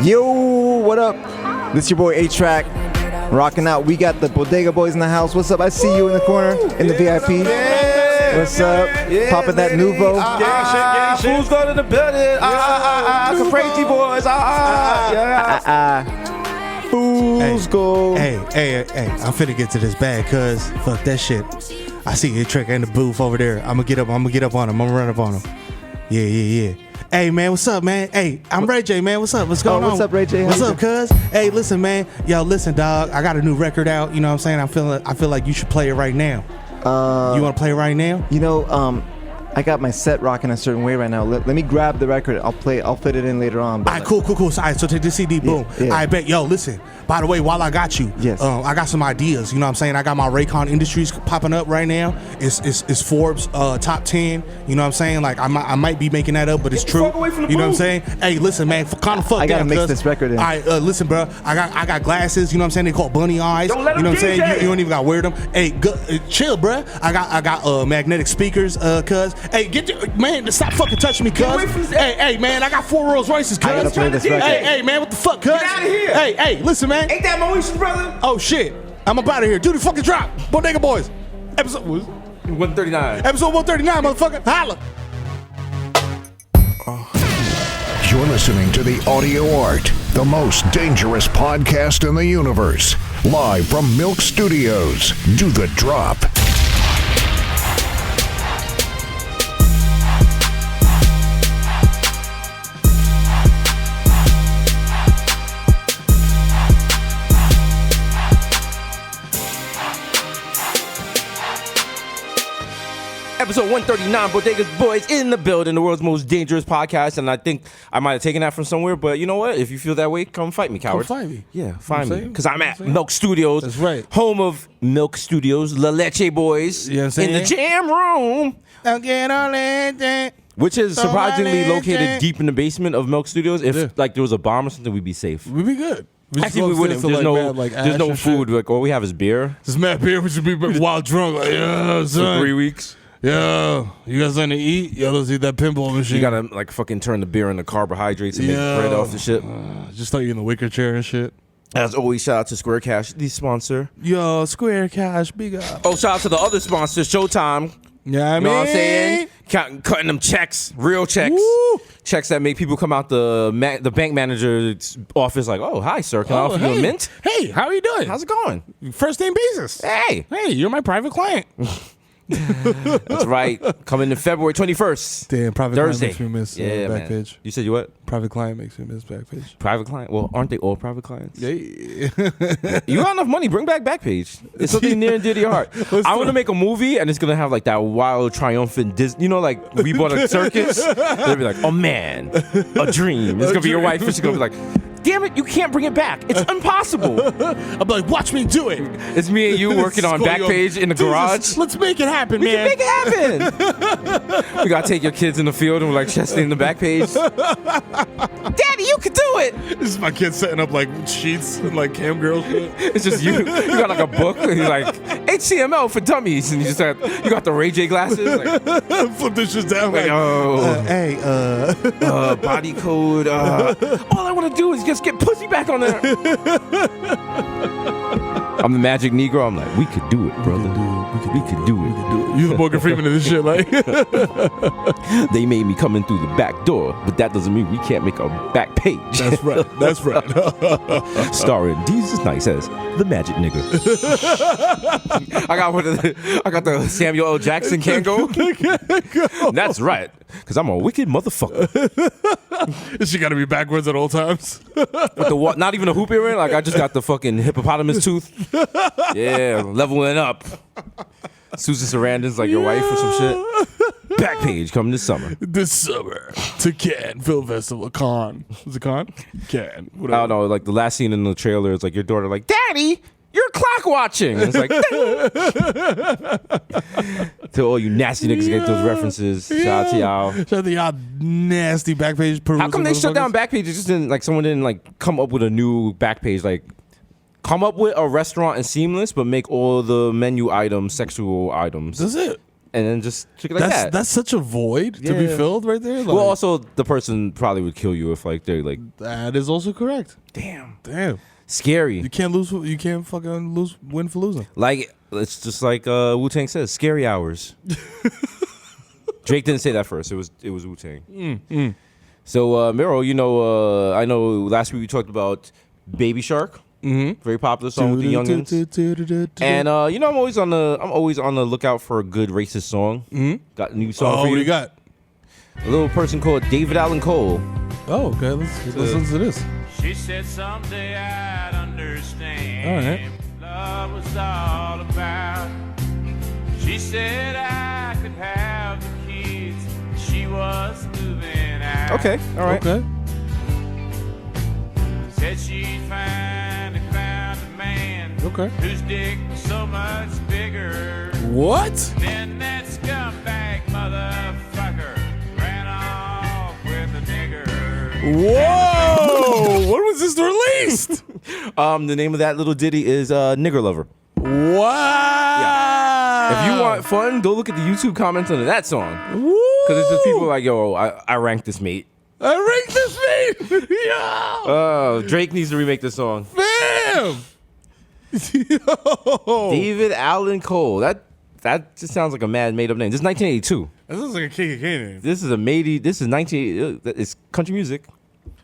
Yo, what up? This is your boy A-Track, rocking out. We got the Bodega Boys in the house. What's up? I see you in the corner in the VIP. What's up? Popping that Nouveau. Who's going to the building? Crazy boys. Fools go. Hey, I'm finna get to this bag, cuz fuck that shit. I see a trick in the booth over there. I'm gonna get up on him. I'm gonna run up on him. Yeah. Hey man, what's up, man? Hey, I'm Ray J, man. What's up? What's going on? What's up, Ray J? What's up, cuz? Hey, listen, man. Yo, listen, dog. I got a new record out. You know what I'm saying? I feel like you should play it right now. You want to play it right now? You know, I got my set rocking a certain way right now. Let me grab the record. I'll fit it in later on. All right, cool. All right, so take the CD, boom. Yeah. I bet. Yo, listen. By the way, while I got you, yes, I got some ideas. You know what I'm saying? I got my Raycon Industries popping up right now. It's Forbes top 10. You know what I'm saying? Like I might be making that up, but it's true. You know what I'm saying? Hey, listen, man. Kind of fuck. I gotta mix this record in. All right, listen, bro. I got glasses. You know what I'm saying? They call bunny eyes. Don't let you know what I'm DJ. saying? You don't even got to wear them. Hey, chill, bro. I got magnetic speakers, cuz. Hey, man, stop fucking touching me, cuz. Hey, man, I got 4 Rolls Royces, cuz. I gotta play this record. Hey, man, what the fuck, cuz? Get out of here. Hey, listen, man. Ain't that Maurice's brother? Oh shit, I'm up out of here. Do the fucking drop. Bodega Boys. Episode 139. Episode 139, motherfucker. Holla. You're listening to The Audio Art, the most dangerous podcast in the universe. Live from Milk Studios. Do the drop. Episode 139, Bodega Boys in the building, the world's most dangerous podcast. And I think I might have taken that from somewhere, but you know what? If you feel that way, come fight me, coward. Come fight me. Yeah, find me. Because I'm at Milk Studios. That's right. Home of Milk Studios, La Leche Boys. You know what I'm saying? In the jam room. I'll get on it. Which is surprisingly So located deep in the basement of Milk Studios. If like there was a bomb or something, we'd be safe. We'd be good. Actually, we wouldn't. There's no food. Like all we have is beer. There's mad beer. We should be wild drunk. Like, yeah, son. For 3 weeks. Yo, you got something to eat? Yo, let's eat that pinball machine. You gotta like fucking turn the beer into carbohydrates and make bread off the shit. Just thought you in the wicker chair and shit. As always, shout out to Square Cash, the sponsor. Yo, Square Cash, big up. Oh, shout out to the other sponsor, Showtime. Yeah, You know what I'm saying? Cutting them checks, real checks. Woo. Checks that make people come out the bank manager's office like, oh, hi, sir. Can I offer you a mint? Hey, how are you doing? How's it going? First name basis. Hey, You're my private client. that's right. Coming in February 21st. Damn, private Thursday. client makes me miss Yeah, back man. page. You said you what? Private client makes me miss back page. Private client? Well, aren't they all private clients? Yeah. You got enough money, bring back Backpage. It's something near and dear to your heart. I want to make a movie, and it's going to have like that wild, triumphant Disney. You know, like we bought a circus. They'll be like, oh man, a dream. It's going to be your wife, and she's going to be like, damn it, you can't bring it back. It's impossible. I'm like, watch me do it. It's me and you working on Backpage in the garage. Let's make it happen, man. We can make it happen. We got to take your kids in the field and we're like chesting in the Backpage. Daddy, you can do it. This is my kid setting up like sheets and like cam girl shit. It's just you. You got like a book. And you're like HTML for dummies, and you got the Ray J glasses. Like, flip this shit down. like body code. All I want to do is just get pussy back on there. I'm the magic Negro. I'm like, we could do it, brother. We could do it. You the Morgan Freeman of this shit, like. They made me come in through the back door, but that doesn't mean we can't make a back page. That's right. That's right. Starring Desus Nice as the Magic Nigga. I got the Samuel L. Jackson Kango. That's right, because I'm a wicked motherfucker. Is she got to be backwards at all times? With the not even a hoop earring. Like I just got the fucking hippopotamus tooth. Yeah, leveling up. Susan Sarandon's like your wife or some shit. Back page coming this summer. This summer to Cannes Film Festival. Cannes. Was it Cannes? Cannes. I don't know. Like the last scene in the trailer is like your daughter like, Daddy, you're clock watching. And it's like, to all you nasty niggas get those references. Shout out to y'all. Shout out to y'all nasty Backpage perusers. How come they shut down Backpage? It just didn't like someone didn't like come up with a new Backpage like. Come up with a restaurant in Seamless, but make all the menu items sexual items. That's it. and then just trick it like that. That's such a void to be filled right there. Like, well, also the person probably would kill you if like they're like. That is also correct. Damn. You Scary. can't lose. You can't fucking win for losing. Like it's just like Wu-Tang says, scary hours. Drake didn't say that first. It was Wu-Tang. So Mero, you know, I know last week we talked about Baby Shark. Very popular song with the youngins. And you know, I'm always on the lookout for a good racist song. Got a new song for you. What you got? A little person called David Allen Cole. Oh, okay. Let's listen to this. She said someday I'd understand. All right. Love was all about. She said I could have the kids. She was moving out. Okay, all right. Okay. Said she'd finally found a man. Okay. Whose dick was so much bigger What? than that scumbag motherfucker. Ran off with a nigger. Whoa! When was this released? The name of that little ditty is Nigger Lover. Wow! If you want fun, go look at the YouTube comments under that song. Because it's just people like, yo, I ranked this, mate. I ranked this mate. Yo, Drake needs to remake this song. fam. Yo, David Allen Cole. That just sounds like a made up name. This is 1982. that sounds like a KKK name. This is This is 19. It's country music.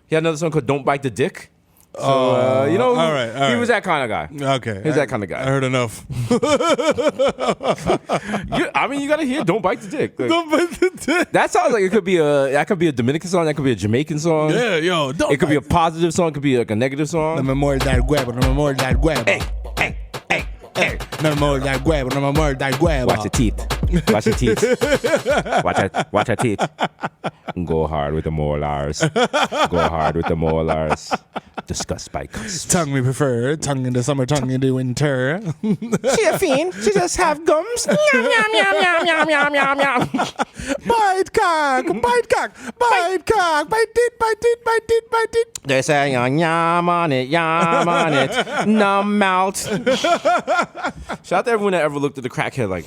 He had another song called "Don't Bite the Dick." So, you know, all right. he was that kind of guy. Okay, He's that kind of guy. I heard enough. You gotta hear "Don't Bite the Dick." Like, Don't bite the dick. that sounds like it could be a Dominican song. That could be a Jamaican song. Yeah, yo, don't. It could be a positive song. It could be like a negative song. No me muerda el huevo, no me muerda el huevo. Hey. No me muerda el huevo, no me muerda el huevo. Watch your teeth. Watch your teeth. Watch your teeth. Go hard with the molars. Go hard with the molars. Disgust by cusp. Tongue we prefer. Tongue in the summer, tongue in the winter. She a fiend. She just have gums. Yum, yum, yum, yum, yum, yum, yum, yum. Bite cock, bite cock, bite cock, bite it, bite it, bite it, bite it. They say yum on it, numb out. Shout out to everyone that ever looked at the crackhead like,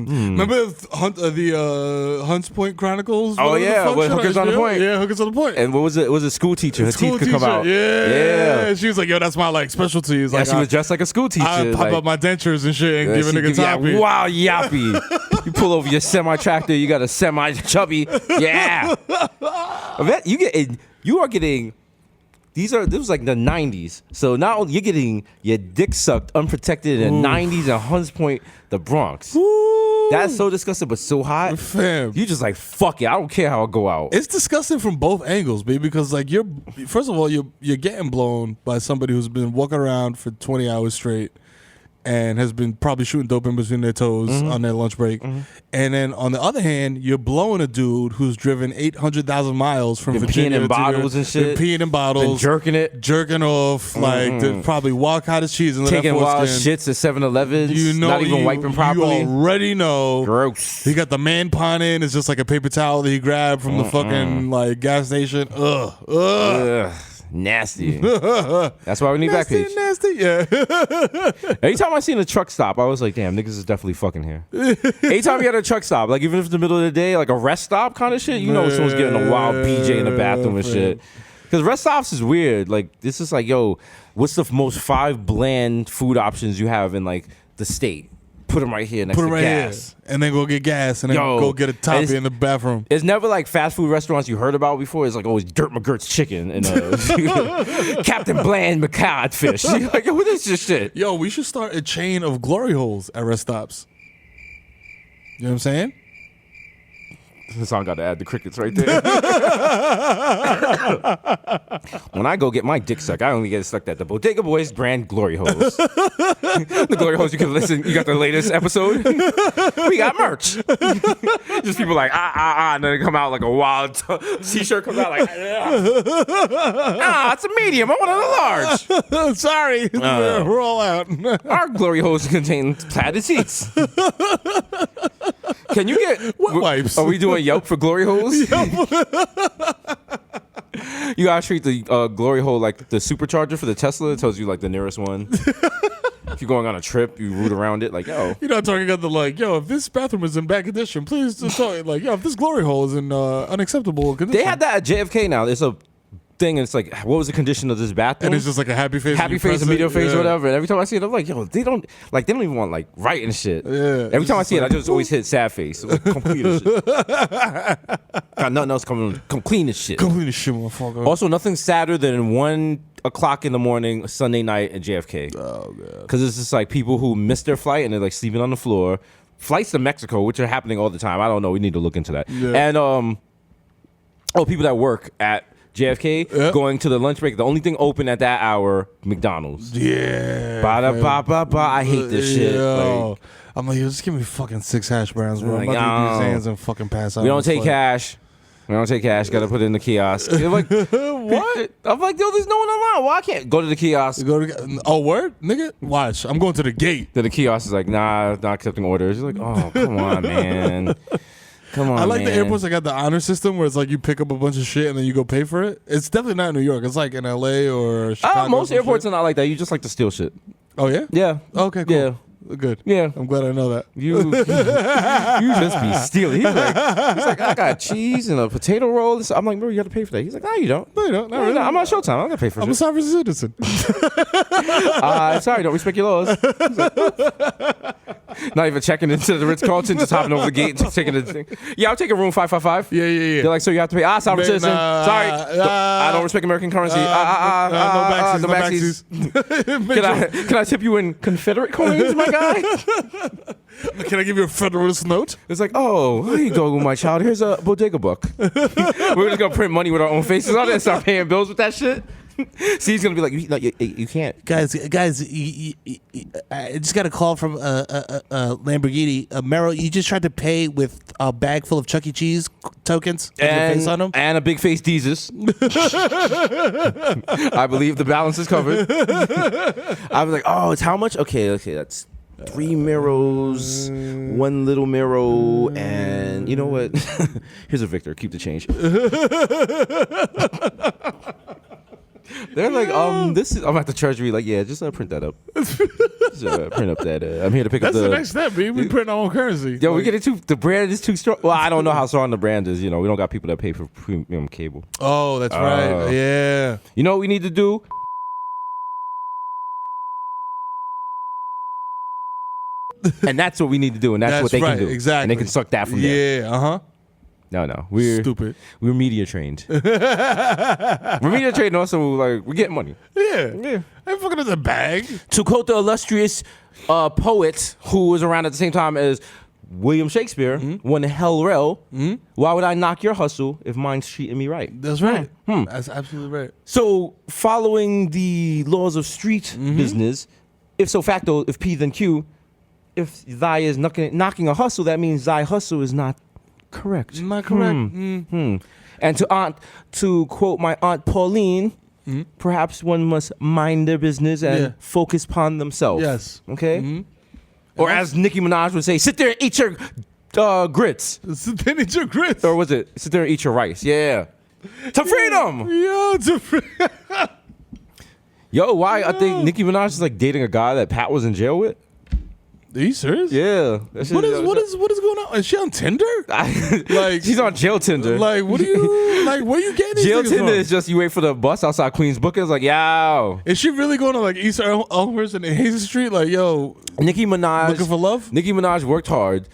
Remember the Hunts Point Chronicles? Oh, Whatever the yeah, fuck with shit Hookers on on the HBO? Point. Yeah, Hookers on the Point. And what was it? It was a school teacher. Her teeth could come out. Yeah. She was like, yo, that's my like specialty. It's Yeah, like, she was dressed like a school teacher. I pop like, up my dentures and shit and give a she nigga give you that toppy. wild yappy. You pull over your semi-tractor, you got a semi-chubby. Yeah. I bet you are getting, this was like the 90s. So not only you're getting your dick sucked unprotected in the 90s and Hunts Point, the Bronx. That's so disgusting, but so hot. Fam. You just like, fuck it. I don't care how I go out. It's disgusting from both angles, baby, because like first of all, you're getting blown by somebody who's been walking around for 20 hours straight and has been probably shooting dope in between their toes on their lunch break. And then on the other hand, you're blowing a dude who's driven 800,000 miles from Been Virginia peeing in bottles and shit. Been peeing in bottles. Been jerking off. Like probably wild cottage cheese and Taking wild shits at 7-Elevens. You know, not even wiping properly. You already know. Gross. He got the man pon in. It's just like a paper towel that he grabbed from the fucking like gas station. Ugh. Nasty. That's why we need Backpage. Nasty, yeah. Anytime I seen a truck stop, I was like, damn, niggas is definitely fucking here. Anytime you had a truck stop, like even if it's the middle of the day, like a rest stop kind of shit, you know someone's getting a wild BJ in the bathroom and shit. Because rest stops is weird. Like, this is like, yo, what's the most 5 bland food options you have in like the state? Put them right here next to gas. Here. And then go get gas and then go get a toppy in the bathroom. It's never like fast food restaurants you heard about before. It's like always Dirt McGurt's chicken and Captain Bland McCod fish. You're like, yo, what is this shit? Yo, we should start a chain of glory holes at rest stops. You know what I'm saying? The song got to add the crickets right there. When I go get my dick sucked, I only get it sucked at the Bodega Boys brand Glory Hose. The Glory Hose, you can listen. You got the latest episode. We got merch. Just people like, and then they come out like a wild t-shirt comes out like, it's a medium. I want a large. Sorry. We're all out. Our Glory Hose contain padded seats. Can you get Wet wipes? Are we doing Yelp for Glory Holes? You gotta treat the Glory Hole like the supercharger for the Tesla. It tells you like the nearest one. If you're going on a trip, you root around it. Like, yo. You're not talking about the like, yo, if this bathroom is in bad condition, please just talk. Like, yo, if this glory hole is in unacceptable condition. They had that at JFK now. There's a thing, and it's like, what was the condition of this bathroom? And it's just like a happy face. A medium face, or whatever. And every time I see it, I'm like, yo, they don't even want like writing shit. Yeah. Every time I see it, I just always hit sad face. Like, come clean this shit. Got nothing else coming. Come clean this shit. Come clean this shit, motherfucker. Also, nothing sadder than 1:00 in the morning, Sunday night at JFK. Oh god. Because it's just like people who missed their flight and they're like sleeping on the floor. Flights to Mexico, which are happening all the time. I don't know. We need to look into that. Yeah. And people that work at JFK going to the lunch break. The only thing open at that hour, McDonald's. Yeah. I hate this shit. Like, I'm like, yo, just give me fucking 6 hash browns, bro. I'm about to eat these hands and fucking pass out. We don't take cash. Got to put it in the kiosk. They're like, what? I'm like, yo, there's no one online. Why can't go to the kiosk? Oh, word? Nigga? Watch. I'm going to the gate. Then the kiosk is like, nah, not accepting orders. You're like, oh, come on, man. Come on, I like man. the airports that got the honor system where it's like you pick up a bunch of shit and then you go pay for it. It's definitely not in New York. It's like in LA or Chicago. Most or airports shit. are not like that. You just like to steal shit. Oh, yeah? Yeah. Okay, cool. Yeah. Good. Yeah. I'm glad I know that. You just be stealing. He's like, I got cheese and a potato roll. I'm like, bro, you got to pay for that. He's like, no, you don't. No, you don't. Not really. I'm on Showtime. I'm gonna pay for I'm a shit. sovereign citizen. Sorry, don't respect your laws. Not even checking into the Ritz-Carlton, just hopping over the gate and just taking the thing. Yeah, I'll take a room 555. Yeah. They're like, so you have to pay. Sovereign citizen. Sorry, I don't respect American currency. No backsies. Can I tip you in Confederate coins, my guy? Can I give you a Federalist note? It's like, oh, here you go, my child. Here's a bodega book. We're just gonna print money with our own faces on it and start paying bills with that shit. See, he's gonna be like, you can't. Guys, I just got a call from Lamborghini. Mero, you just tried to pay with a bag full of Chuck E. Cheese tokens with your face on them? And a big face Desus. I believe the balance is covered. I was like, oh, it's how much? Okay, that's 3 Meros, 1 little Mero, and you know what? Here's a Victor. Keep the change. They're like, this is. I'm at the treasury. Like, yeah, just print that up. Just, print up that. I'm here to pick That's up the next step, man. We print our own currency. Yo, we get it too. The brand is too strong. Well, I don't know how strong the brand is. You know, we don't got people that pay for premium cable. Oh, that's right. Yeah. You know what we need to do? And that's what we need to do, and that's what they right, can do. Exactly. And they can suck that from there. Yeah. No, we're stupid. We're media trained. We're media trained. Also, like, we're getting money. Yeah. I'm fucking in the bag. To quote the illustrious poet who was around at the same time as William Shakespeare, when hell rel, why would I knock your hustle if mine's treating me right? That's right. That's absolutely right. So, following the laws of street business, if so facto, if P then Q, if thy is knocking a hustle, that means thy hustle is not correct. Not correct. And to quote my aunt Pauline, perhaps one must mind their business and focus upon themselves. Yes. Okay? Or as Nicki Minaj would say, sit there and eat your grits. Sit there and eat your grits. Or was it, sit there and eat your rice? Yeah. To freedom! Yo, to freedom. Yo, why? I think Nicki Minaj is like dating a guy that Pat was in jail with. Are you serious? Yeah. What is going on? Is she on Tinder? Like, she's on jail Tinder. Like, what are you like? Where you getting these jail niggas Tinder from? is just you wait for the bus outside Queens Booker. It's like, yo. Is she really going to like East Elmhurst and Hazen Street? Like, yo, Nicki Minaj looking for love? Nicki Minaj worked hard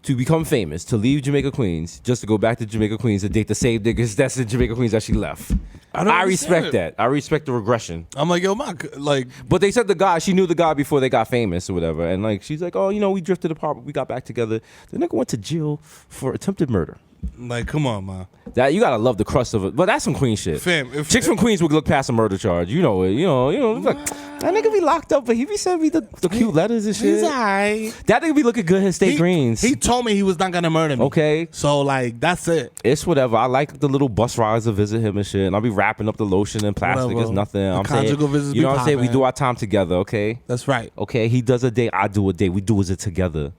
to become famous, to leave Jamaica Queens, just to go back to Jamaica Queens to date the same niggas that's in Jamaica Queens that she left. I respect that. I respect the regression. I'm like, yo, like. But they said she knew the guy before they got famous or whatever. And like, she's like, oh, we drifted apart, but we got back together. The nigga went to jail for attempted murder. Like, come on, man. That you gotta love the crust of it. But that's some Queen shit. Fam, chicks from Queens would look past a murder charge. You know it. Like, that nigga be locked up, but he be sending me the cute letters and shit. He's alright. That nigga be looking good in State Greens. He told me he was not gonna murder me. Okay. So like that's it. It's whatever. I like the little bus rides to visit him and shit. And I'll be wrapping up the lotion and plastic. Whatever. It's nothing. The I'm saying, conjugal visits you know be what I'm saying? We poppin'. do our time together, okay? That's right. Okay, he does a day, I do a day. We do it together.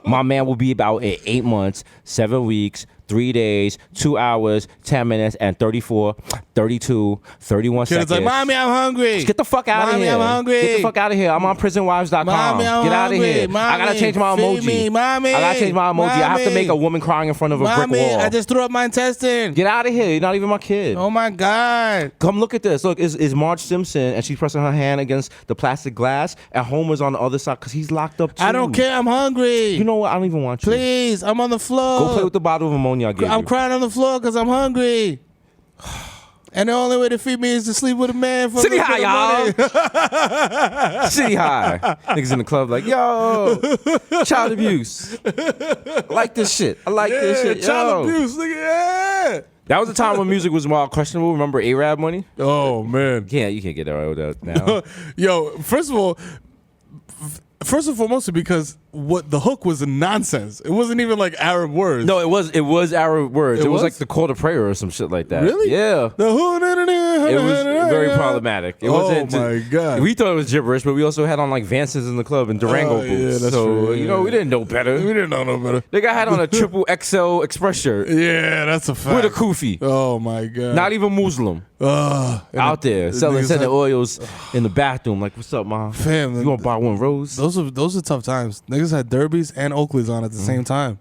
My man will be about 8 months, 7 weeks, 3 days, 2 hours, 10 minutes, and 34, 32, 31 Kid's seconds. like, mommy, I'm hungry. Just get the fuck out of Mommy, here. I'm hungry. Get the fuck out of here. I'm on prisonwives.com. Mommy, I'm Get out of hungry. here. I gotta Mommy, change my feed emoji. me. Mommy, I gotta change my emoji. I have to mommy. make a woman crying in front of a brick Mommy, wall. I just threw up my intestine. Get out of here. You're not even my kid. Oh my God. Come look at this. Look, is Marge Simpson, and she's pressing her hand against the plastic glass, and Homer's on the other side because he's locked up too. I don't care. I'm hungry. You know what? I don't even want you. Please, I'm on the floor. Go play with the bottle of ammonia I gave I'm you. crying on the floor because I'm hungry. And the only way to feed me is to sleep with a man for City a little High, bit of y'all. money. City High. Niggas in the club like, yo, child abuse. I like this shit. I like this shit. Child Yo. abuse, nigga. Yeah. That was the time when music was more questionable. Remember A-Rab money? Oh man. You can't get away with that now. Yo, first of all, first and foremost, because what the hook was nonsense. It wasn't even like Arab words. No, it was Arab words. It It was was? like the call to prayer or some shit like that. Really? Yeah. The It was very problematic. It wasn't. my God. We thought it was gibberish, but we also had on like Vances in the club and Durango Oh, boots. yeah, that's so true, you know yeah. we didn't know better. We didn't know no better. The guy had on a triple XL Express shirt Yeah, that's a fact. with a kufi. Oh my God. Not even Muslim. Out there selling niggas scented had- oils in the bathroom. Like, what's up, ma? Fam, You want to buy one rose? Those are tough times. Niggas had derbies and Oakleys on at the same time.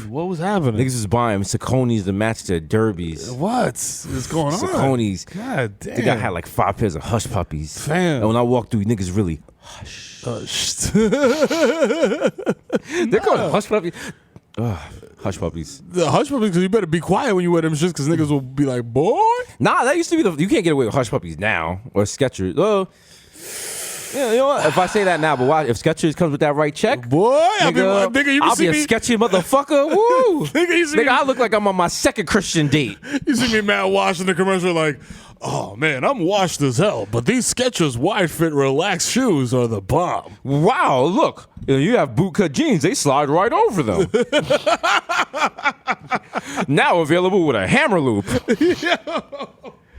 What was happening? Niggas was buying Sauconys to match their derbies. What is going on? Sauconys. God damn. The guy had like 5 pairs of hush puppies. Fam. And when I walked through, niggas really, they're called hush puppies. Hush puppies. The hush puppies, because you better be quiet when you wear them shits, because niggas will be like, boy. Nah, that used to be you can't get away with hush puppies now or Skechers. Oh, yeah, you know what? If I say that now, but why? If Skechers comes with that right check, Boy, nigga, you I'll see be a me, sketchy motherfucker. Woo, Nigga, you see me- I look like I'm on my second Christian date. you see me Matt watching the commercial like, oh man, I'm washed as hell, but these Skechers wide fit relaxed shoes are the bomb. Wow, look, you have bootcut jeans. They slide right over them. Now available with a hammer loop.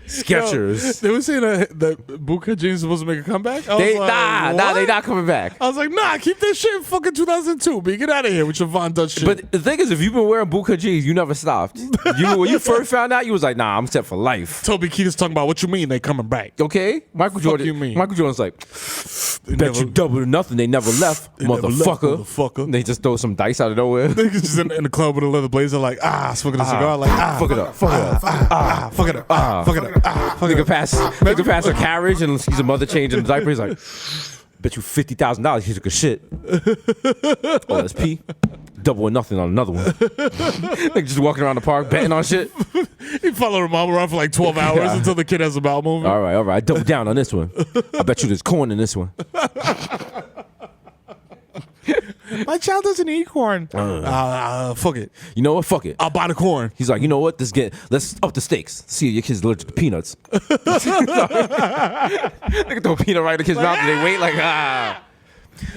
Skechers. They were saying that bootcut jeans supposed to make a comeback. I was They like, they what? not coming back. I was like, nah, keep this shit in fucking 2002, B. Get out of here with your Von Dutch shit. But the thing is, if you've been wearing bootcut jeans, you never stopped. When you first found out, you was like, nah, I'm set for life. Toby Keith is talking about what you mean they coming back. Okay? Michael Jordan. you mean? Michael Jordan's like, They bet you never- double or nothing. They never left, never left, motherfucker. motherfucker. They just throw some dice out of nowhere. Niggas just in the club with a leather blazer, like, smoking a cigar, like, Fuck it up. Fuck it up. fuck it up, fuck it up, fuck it up. Nigga pass a carriage and sees a mother changing the diaper. He's like, bet you $50,000 he took a shit. Oh, that's P. Double or nothing on another one. Nigga just walking around the park betting on shit. He followed her mom around for like 12 hours Yeah. until the kid has a bowel movement. All right. Double down on this one. I bet you there's corn in this one. My child doesn't eat corn. Fuck it. You know what? Fuck it. I'll buy the corn. He's like, you know what? Let's up the stakes. See if your kid's allergic to peanuts. Nigga throw a peanut right in the kid's mouth and they wait like,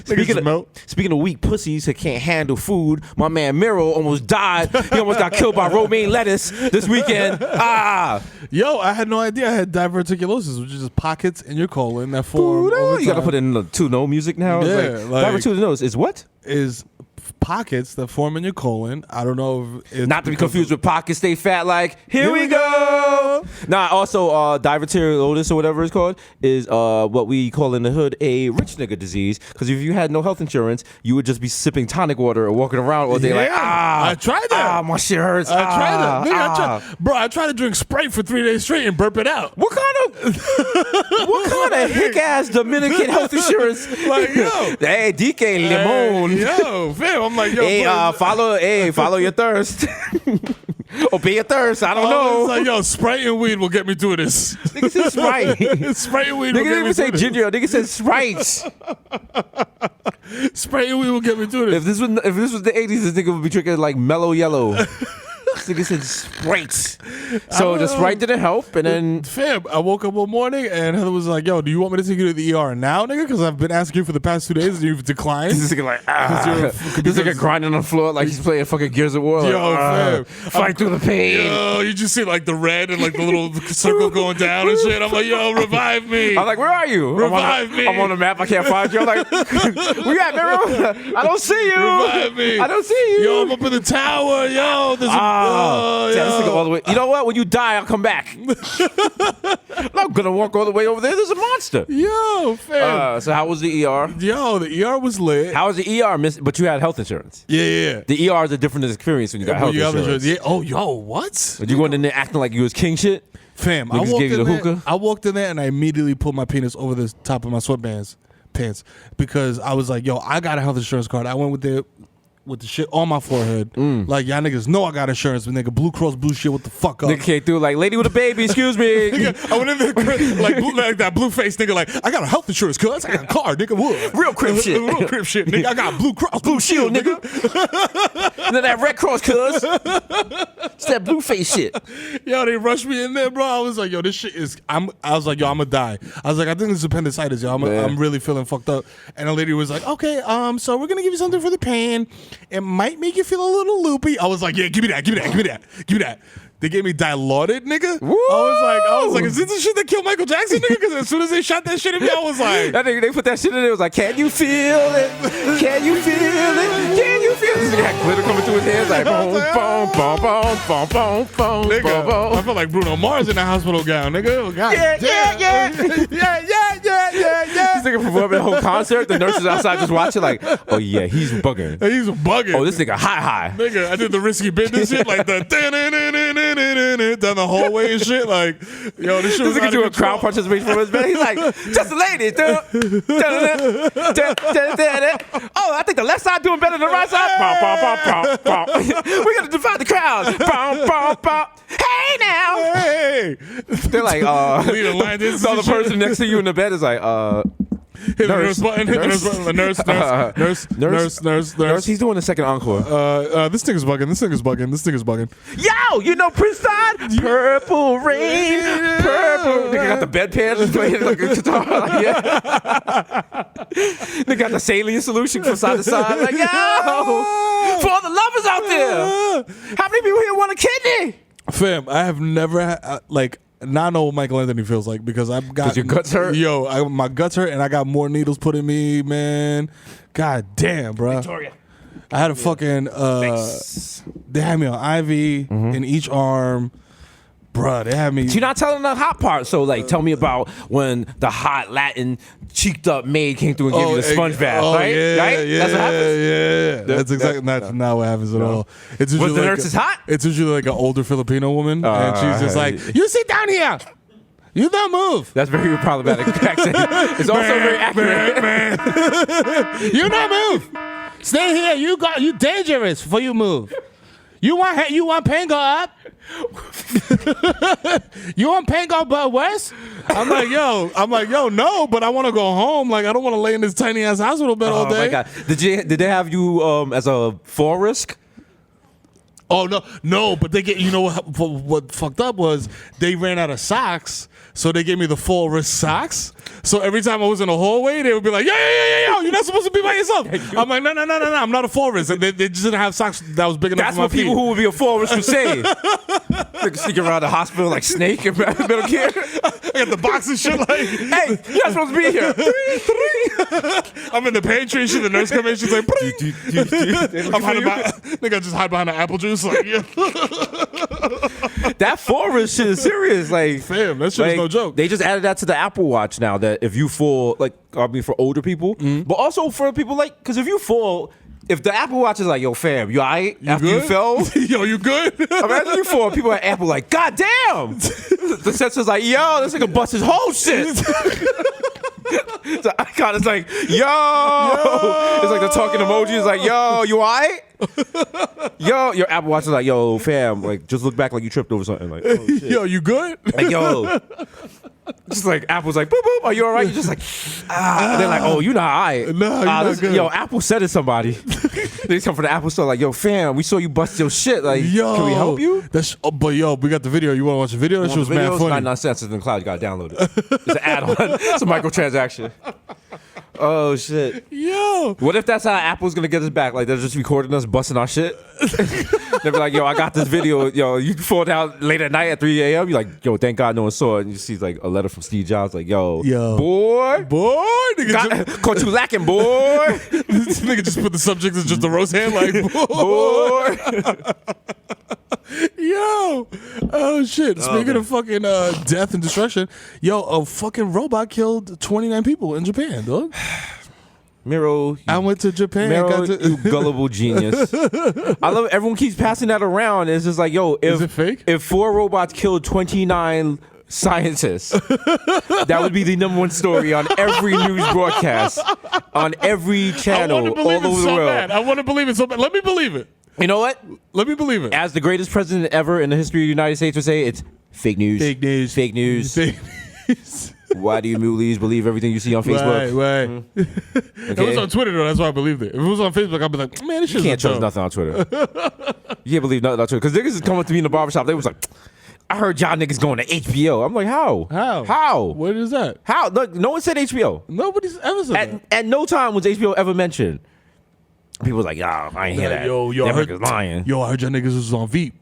Speaking of weak pussies who can't handle food, my man Mero almost died. He almost got killed by romaine lettuce this weekend. Yo, I had no idea I had diverticulosis, which is just pockets in your colon that form over You gotta time. put in the 2-no music now. Yeah, It's like- diverticulosis is what? Is pockets that form in your colon. I don't know if it's Not to be because confused with pockets stay fat like, here we go. Nah, also diverticulosis or whatever it's called is what we call in the hood a rich nigga disease. Because if you had no health insurance, you would just be sipping tonic water or walking around all day like, I tried that. my shit hurts. I tried that. Nigga, I tried to drink Sprite for 3 days straight and burp it out. What kind of hick ass Dominican health insurance? Like, yo. Hey, DK Limon. Yo, fam, I'm like, yo, Hey, bro. follow your thirst. Obey your thirst. I don't know. It's like, yo, Sprite and weed will get me through this. Nigga said Sprite. Sprite and weed Nigga will get didn't me even say through ginger. Nigga said Sprite. this. Sprite and weed will get me through If this. this was the 80s, this nigga would be drinking like mellow yellow. This nigga said Sprite. So the Sprite didn't help, and then Fam, I woke up one morning and Heather was like, "Yo, do you want me to take you to the ER now, nigga? Because I've been asking you for the past 2 days and you've declined." this nigga like this nigga grinding on the floor like he's playing fucking Gears of War. Yo, fam, fight through the pain. Yo, you just see like the red and like the little circle going down and shit. I'm like, yo, revive me. I'm like, where are you? Revive me. I'm on the map. I can't find you. I'm like, where you at, Mero? I don't see you. Revive me. I don't see you. Yo, I'm up in the tower. Yo, there's This nigga all the way. You know what? When you die, I'll come back. I'm not gonna walk all the way over there. There's a monster. Yo, fam. So how was the ER? Yo, the ER was lit. How was the ER, but you had health insurance. Yeah. The ER is a different experience when you got health insurance. Yeah. Oh, yo, what? But you going in there acting like you was king shit? Fam, Niggas gave you the hookah? I walked in there and I immediately pulled my penis over the top of my sweatbands pants because I was like, yo, I got a health insurance card. I went with the shit on my forehead. Like, y'all niggas know I got insurance, but nigga, Blue Cross Blue shit, what the fuck up? Nigga came through like, lady with a baby, excuse me. Nigga, I went in there like that blue face nigga, like, I got a health insurance, cuz I got a car, nigga. What? Real crib shit. Real crib shit, nigga. I got Blue Cross Blue Shield, nigga. And then that Red Cross, cuz. It's that blue face shit. Yo, they rushed me in there, bro. I was like, yo, this shit is, I was like, yo, I'm gonna die. I was like, I think this is appendicitis, yo. I'm really feeling fucked up. And the lady was like, okay, so we're gonna give you something for the pain. It might make you feel a little loopy. I was like, yeah, give me that. They gave me Dilaudid, nigga. Woo! I was like, is this the shit that killed Michael Jackson, nigga? Because as soon as they shot that shit at me, I was like, that nigga, they put that shit in there. It was like, can you feel it? Can you feel it? Can you feel it? This nigga had glitter coming through his hands like, boom, boom, boom, boom, boom, boom, boom, nigga, boom. I felt like Bruno Mars in that hospital gown, nigga. God Yeah. yeah. This nigga performing the whole concert. The nurses outside just watching like, oh yeah, he's bugging. He's bugging. Oh, this nigga high. Nigga, I did the risky business shit, like the down the hallway and shit. Like, yo, this shit was This nigga doing crowd participation from his bed. He's like, just a lady. Oh, I think the left side doing better than the right side. We're gonna divide the crowd. Hey now. Hey. They're like, Lead a line dance so the and shit. person next to you in the bed is like, Hit the nurse button. Nurse. He's doing the second encore. This thing is bugging. Yo, you know Prince died? Purple Rain. Purple. Nigga got the bedpan just playing like a guitar. Like, yeah. Nigga got the saline solution from side to side. Like, yo, for all the lovers out there, how many people here want a kidney? Fam, I have never had, now I know what Michael Anthony feels like because I've got. 'Cause your guts hurt? Yo, my guts hurt and I got more needles put in me, man. God damn, bro. Victoria. I had a fucking. They had me on IV in each arm. Bruh, they had me. You're not telling the hot part. So, tell me about when the hot Latin cheeked up maid came through and gave you the sponge bath, right? Yeah, right? Yeah, That's what happens? Yeah. That's exactly not what happens at all. It's usually Was the nurses hot? It's usually like an older Filipino woman, and she's just like, "You sit down here. You don't move." That's very problematic accent. It's also very accurate. Man. You don't move. Stay here. You dangerous before you move. You want pain go up? You want pain go but worse? I'm like, yo, no, but I want to go home. Like, I don't want to lay in this tiny ass hospital bed all day. Oh my god! Did they have you as a fall risk? Oh no, but they get, you know what fucked up was they ran out of socks, so they gave me the full wrist socks. So every time I was in the hallway, they would be like, yo, you're not supposed to be by yourself. I'm like, no, I'm not a full wrist. And they just didn't have socks that was big enough That's for my what people feet. who would be a fall risk would say. Like sneaking around the hospital like Snake in middle care. I got the box and shit like, Hey, you're not supposed to be here. I'm in the pantry and shit. The nurse comes in, she's like, I'm hiding nigga, just hide behind the apple juice. Like, yeah. That fall risk shit is serious. Like, Fam, that shit is no joke. They just added that to the Apple Watch now. That if you fall, for older people, but also for people because if you fall. If the Apple Watch is like, yo, fam, you all right? After good? you fell? Yo, you good? Imagine you fall. People at Apple like, God damn. The sensor's like, yo, this nigga bust his whole shit. The icon is like, yo. It's like the talking emoji is like, yo, you all right? Yo, your Apple Watch is like, yo, fam, just look back like you tripped over something. Like, oh, shit. Yo, you good? Like, yo. Just like Apple's like, boop boop, are you all right? You're just like, they're like, oh, you not all right. No, you're not good. Yo, Apple said it somebody. They come from the Apple store like, yo, fam, we saw you bust your shit. Like, can we help you? But yo, we got the video. You want to watch the video? That shit was mad funny. 99 cents in the cloud. You got to download it. It's an add-on. It's a microtransaction. Oh, shit. Yo. What if that's how Apple's going to get us back? Like, they're just recording us busting our shit? They'll be like, yo, I got this video. Yo, you fall down late at night at 3 a.m. You're like, yo, thank God no one saw it. And you see like a letter from Steve Jobs like, yo. Boy. Nigga Caught you lacking, boy. This nigga just put the subject as just a roast hand like, boy. Yo. Oh, shit. Speaking of fucking death and destruction, yo, a fucking robot killed 29 people in Japan, dog. Mero, I went to Japan. Mero, you gullible genius. I love it. Everyone keeps passing that around. It's just like, yo, is it fake? If 4 robots killed 29 scientists, that would be the #1 story on every news broadcast, on every channel all over the world. Bad. I want to believe it so bad. Let me believe it. You know what? Let me believe it. As the greatest president ever in the history of the United States would say, it's fake news. Fake news. Fake news. Fake news. Why do you moolies believe everything you see on Facebook? Right. Okay. It was on Twitter, though. That's why I believed it. If it was on Facebook, I'd be like, man, this shit's You can't trust nothing on Twitter. You can't believe nothing on Twitter. Because niggas is coming to me in the barbershop. They was like, I heard y'all niggas going to HBO. I'm like, how? How? What is that? How? No one said HBO. Nobody's ever said that. At no time was HBO ever mentioned. People was like, y'all, I ain't hear that. Yo, Them I heard niggas lying. Yo, I heard y'all niggas was on Veep.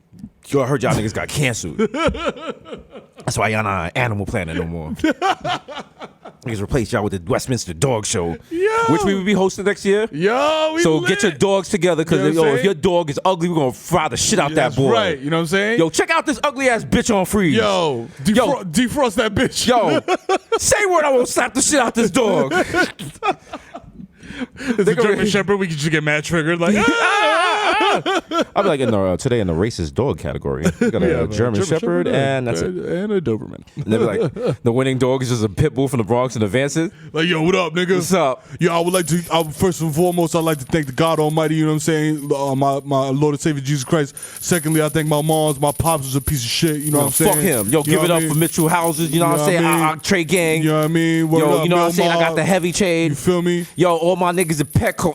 Yo, I heard y'all niggas got canceled. That's why y'all not Animal Planet no more. Niggas replaced y'all with the Westminster Dog Show, which we will be hosting next year. Yo, so get your dogs together, because if your dog is ugly, we're gonna fry the shit out that boy. Right, you know what I'm saying? Yo, check out this ugly ass bitch on Freeze. Yo, defrost that bitch. Yo, say word, I won't slap the shit out this dog. It's a German Shepherd. We can just get mad triggered. Like, I'll be like today in the racist dog category. We got a German Shepherd and that's it. And a Doberman. And they'll be like, the winning dog is just a pit bull from the Bronx and advances. Like, yo, what up, nigga? What's up? Yo, I would like to, first and foremost, I'd like to thank the God Almighty, you know what I'm saying? My Lord and Savior Jesus Christ. Secondly, I thank my moms. My pops was a piece of shit, you know what I'm saying? Fuck him. Yo, give it up for Mitchell Houses, you know what I'm saying? Our Trey Gang. You know what I mean? Yo, you know what I'm saying? I got the heavy chain. You feel me? Yo, all my niggas at Petco.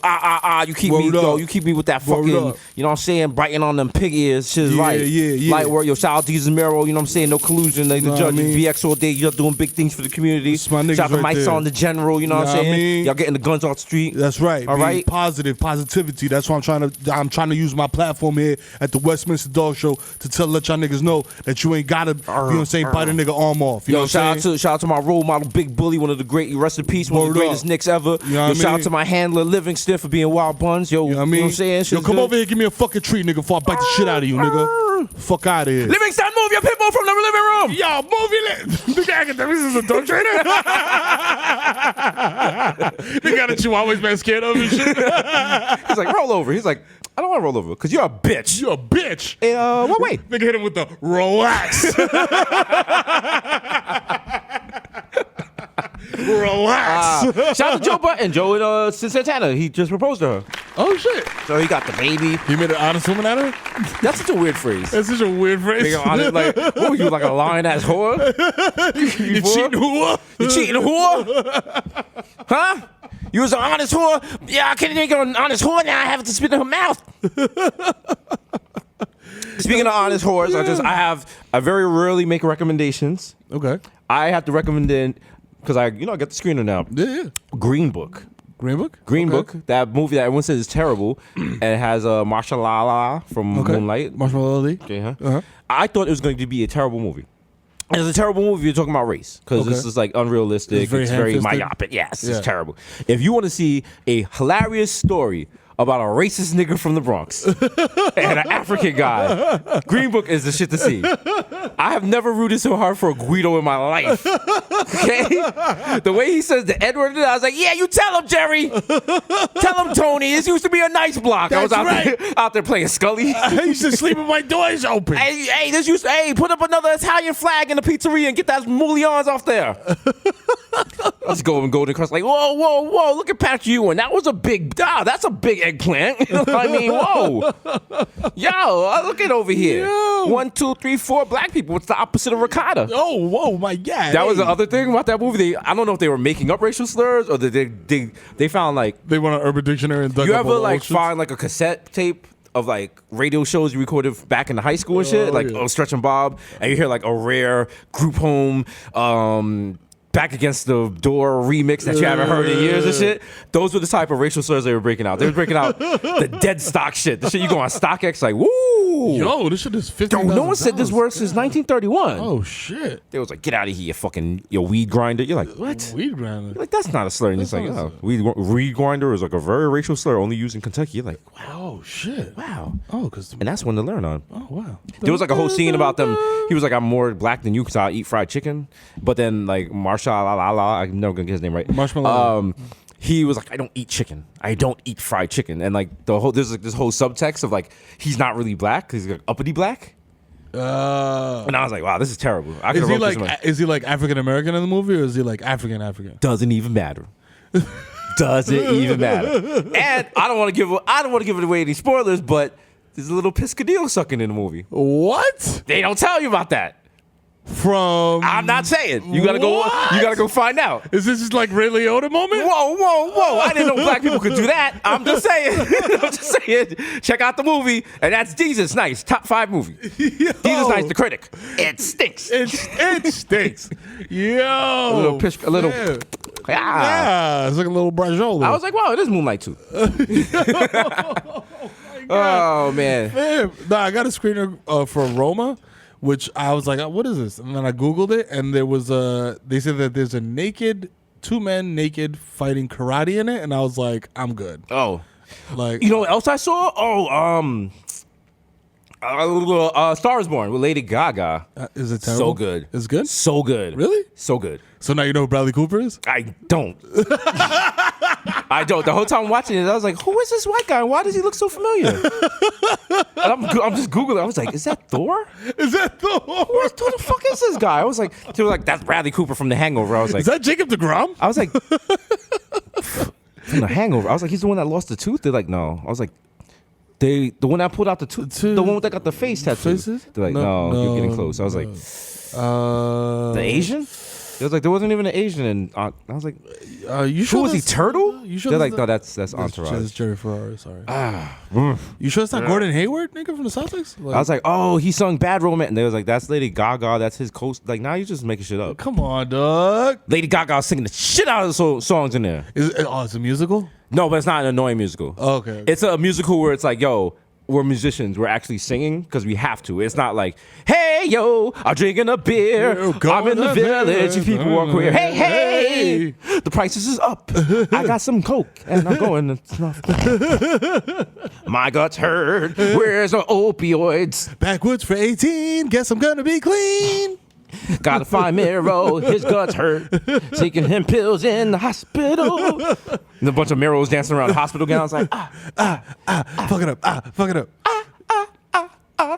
You keep me, yo, you keep me with that fucking, you know what I'm saying? Biting on them pig ears. Shit's light. Light work. Yo, shout out to Jesus Mero, you know what I'm saying? No collusion. Like the judge, BX all day. You're doing big things for the community. Shout out to Mike's on the general, you know what I'm saying? Y'all getting the guns off the street. That's right. All right. Positivity. That's why I'm trying to use my platform here at the Westminster Dog Show to let y'all niggas know that you ain't gotta, you know what I'm saying, bite a nigga arm off. You know what I'm saying? Shout out to my role model, Big Bully, one of the great, rest in peace, one of the greatest Knicks ever. Shout out to my handler, Livingston, for being Wild Buns. Yo, you know what I'm saying? Yo, come over here, give me a fucking treat, nigga, before I bite the shit out of you, nigga. Fuck out of here. Livingston, move your pit bull from the living room. Yo, move your nigga, this is a dog trainer. They got a Chihuahua's been scared of and shit. He's like, roll over. He's like, I don't want to roll over because you're a bitch. You're a bitch. What way? Nigga hit him with the relax. Relax. Shout out to Joe Button. Joe in Santana. He just proposed to her. Oh, shit. So he got the baby. He made an honest woman out of her? That's such a weird phrase. That's such a weird phrase. Nigga, honest, like, what were you, like a lying ass whore? You cheating whore? You cheating whore? Huh? You was an honest whore? Yeah, I can't think of an honest whore. Now I have to spit in her mouth. Speaking of honest whores, I very rarely make recommendations. Okay. I have to recommend because I get the screener now. Yeah. Green Book. Green Book? Green Book. That movie that everyone says is terrible, and it has Marsha Lala from Moonlight. Marsha Lala. Okay, huh? I thought it was going to be a terrible movie. And it's a terrible movie if you're talking about race, because this is like unrealistic. It's very myopic. Yes, it's terrible. If you want to see a hilarious story about a racist nigga from the Bronx and an African guy, Green Book is the shit to see. I have never rooted so hard for a Guido in my life. Okay? The way he says the Edward, I was like, yeah, you tell him, Jerry. Tell him, Tony. This used to be a nice block. I was out there playing Scully. I used to sleep with my doors open. Hey, put up another Italian flag in the pizzeria and get that moulions off there. Let's go and Golden Crust. Like, whoa, whoa, whoa! Look at Patrick Ewing. That was a big. That's a big eggplant. I mean, whoa, yo, look at over here. Yo. 1, 2, 3, 4 black people. What's the opposite of ricotta? Oh, whoa, my God. That was the other thing about that movie. I don't know if they were making up racial slurs or they found like. They went on Urban Dictionary and dug You up ever all like the shit? find like a cassette tape of like radio shows you recorded back in the high school and shit, like yeah. Stretch and Bob, and you hear like a rare group home, Back Against the Door remix that you haven't heard in years and shit. Those were the type of racial slurs they were breaking out. They were breaking out the dead stock shit. The shit you go on StockX like, woo! Yo, this shit is $50. Yo, no one said this word since 1931. Oh, shit. They was like, get out of here, you weed grinder. You're like, what? Weed grinder. You're like, that's not a slur. And it's like, oh, weed grinder is like a very racial slur only used in Kentucky. You're like, wow. Oh, shit. Wow. Oh, because. And that's one to learn on. Oh, wow. There was like a whole scene about them. He was like, I'm more black than you because I eat fried chicken. But then like Marshall, I'm never gonna get his name right. Marshmallow. He was like, I don't eat chicken. I don't eat fried chicken. And like there's like this whole subtext of like he's not really black. He's like uppity black. And I was like, wow, this is terrible. Is he like African American in the movie, or is he like African? Doesn't even matter. Doesn't even matter. And I don't want to give it away any spoilers, but there's a little piscadillo sucking in the movie. What? They don't tell you about that. From I'm not saying. You gotta go. What? You gotta go find out. Is this just like Ray Liotta moment? Whoa, whoa, whoa! I didn't know black people could do that. I'm just saying. I'm just saying. Check out the movie, and that's Desus Nice, top 5 movie. Desus Nice, the critic. It stinks. It stinks. Yo, A little pish, a little. Yeah. Ah. It's like a little braciole. I was like, wow, it is Moonlight too. Oh man. No, I got a screener for Roma, which I was like, what is this? And then I Googled it, and there was they said that there's two men naked fighting karate in it, and I was like, I'm good. Oh, Like, you know what else I saw? Star is Born with Lady Gaga. is it terrible? So good. It's good? So good. Really? So good. So now you know who Bradley Cooper is? I don't. I don't. The whole time watching it, I was like, who is this white guy? Why does he look so familiar? And I'm just Googling. I was like, is that Thor? Is that Thor? Who the fuck is this guy? I was like, they were like, that's Bradley Cooper from The Hangover. I was like, Is that Jacob DeGrom? I was like, from The Hangover. I was like, he's the one that lost the tooth. They're like, no. I was like, the one that pulled out the tooth, the one that got the face tattoo. Faces? They're like, no, you're getting close. I was like, the Asian? It was like there wasn't even an Asian, and I was like, You sure who was he? that's- Turtle? You sure They're like, that's no, that's Entourage. That's Jerry Ferrari, sorry. You sure it's not Gordon Hayward, nigga, from the Celtics? Like, I was like, oh, he sung Bad Romance, and they was like, that's Lady Gaga, that's his coast. Like, now you're just making shit up. come on, dog. Lady Gaga was singing the shit out of the songs in there. It's a musical? No, but it's not an annoying musical. Okay. It's a musical where it's like, yo, we're musicians. We're actually singing because we have to. It's not like, hey, yo, I'm drinking a beer. I'm in the village. If people walk queer. Hey, hey, the prices is up. I got some Coke and I'm going to snuff. My guts hurt. Where's the opioids? Backwoods for 18. Guess I'm gonna be clean. Gotta find Mero. His guts hurt. Taking him pills in the hospital. And a bunch of Meros dancing around hospital gowns like, Fuck it up. Fuck it up.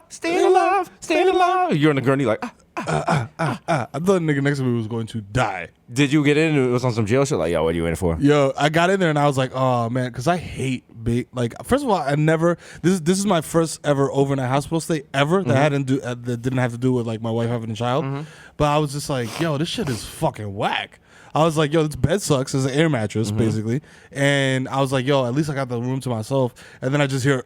staying alive, staying alive. You're in the gurney like, I thought the nigga next to me was going to die. Did you get in? It was on some jail shit. Like, yo, what are you in for? Yo, I got in there and I was like, oh man, because I hate big. Like, first of all, I never. This is my first ever overnight hospital stay ever that that didn't have to do with like my wife having a child. But I was just like, yo, this shit is fucking whack. I was like, yo, this bed sucks. It's an air mattress, basically. And I was like, yo, at least I got the room to myself. And then I just hear,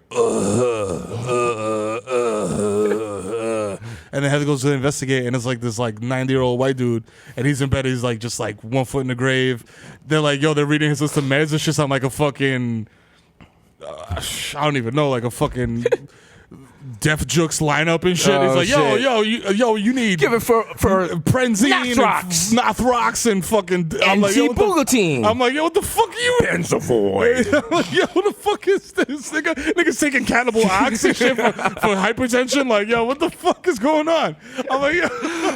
and then Heather goes to investigate, and it's like this like 90-year-old white dude, and he's in bed. He's like just like 1 foot in the grave. They're like, yo, they're reading his list of meds. It's just like a fucking, I don't even know, like a fucking Def Jux lineup and shit. Oh, He's like, yo, you need Give it for Prenzine, Nathrox. and Nathrox, and fucking. I'm like, yo, Bugotine. I'm like, yo, what the fuck are you? Benzavoid. I'm like, yo, what the fuck is this? Niggas taking cannibal ox and shit for hypertension. Like, yo, what the fuck is going on? I'm like, yo.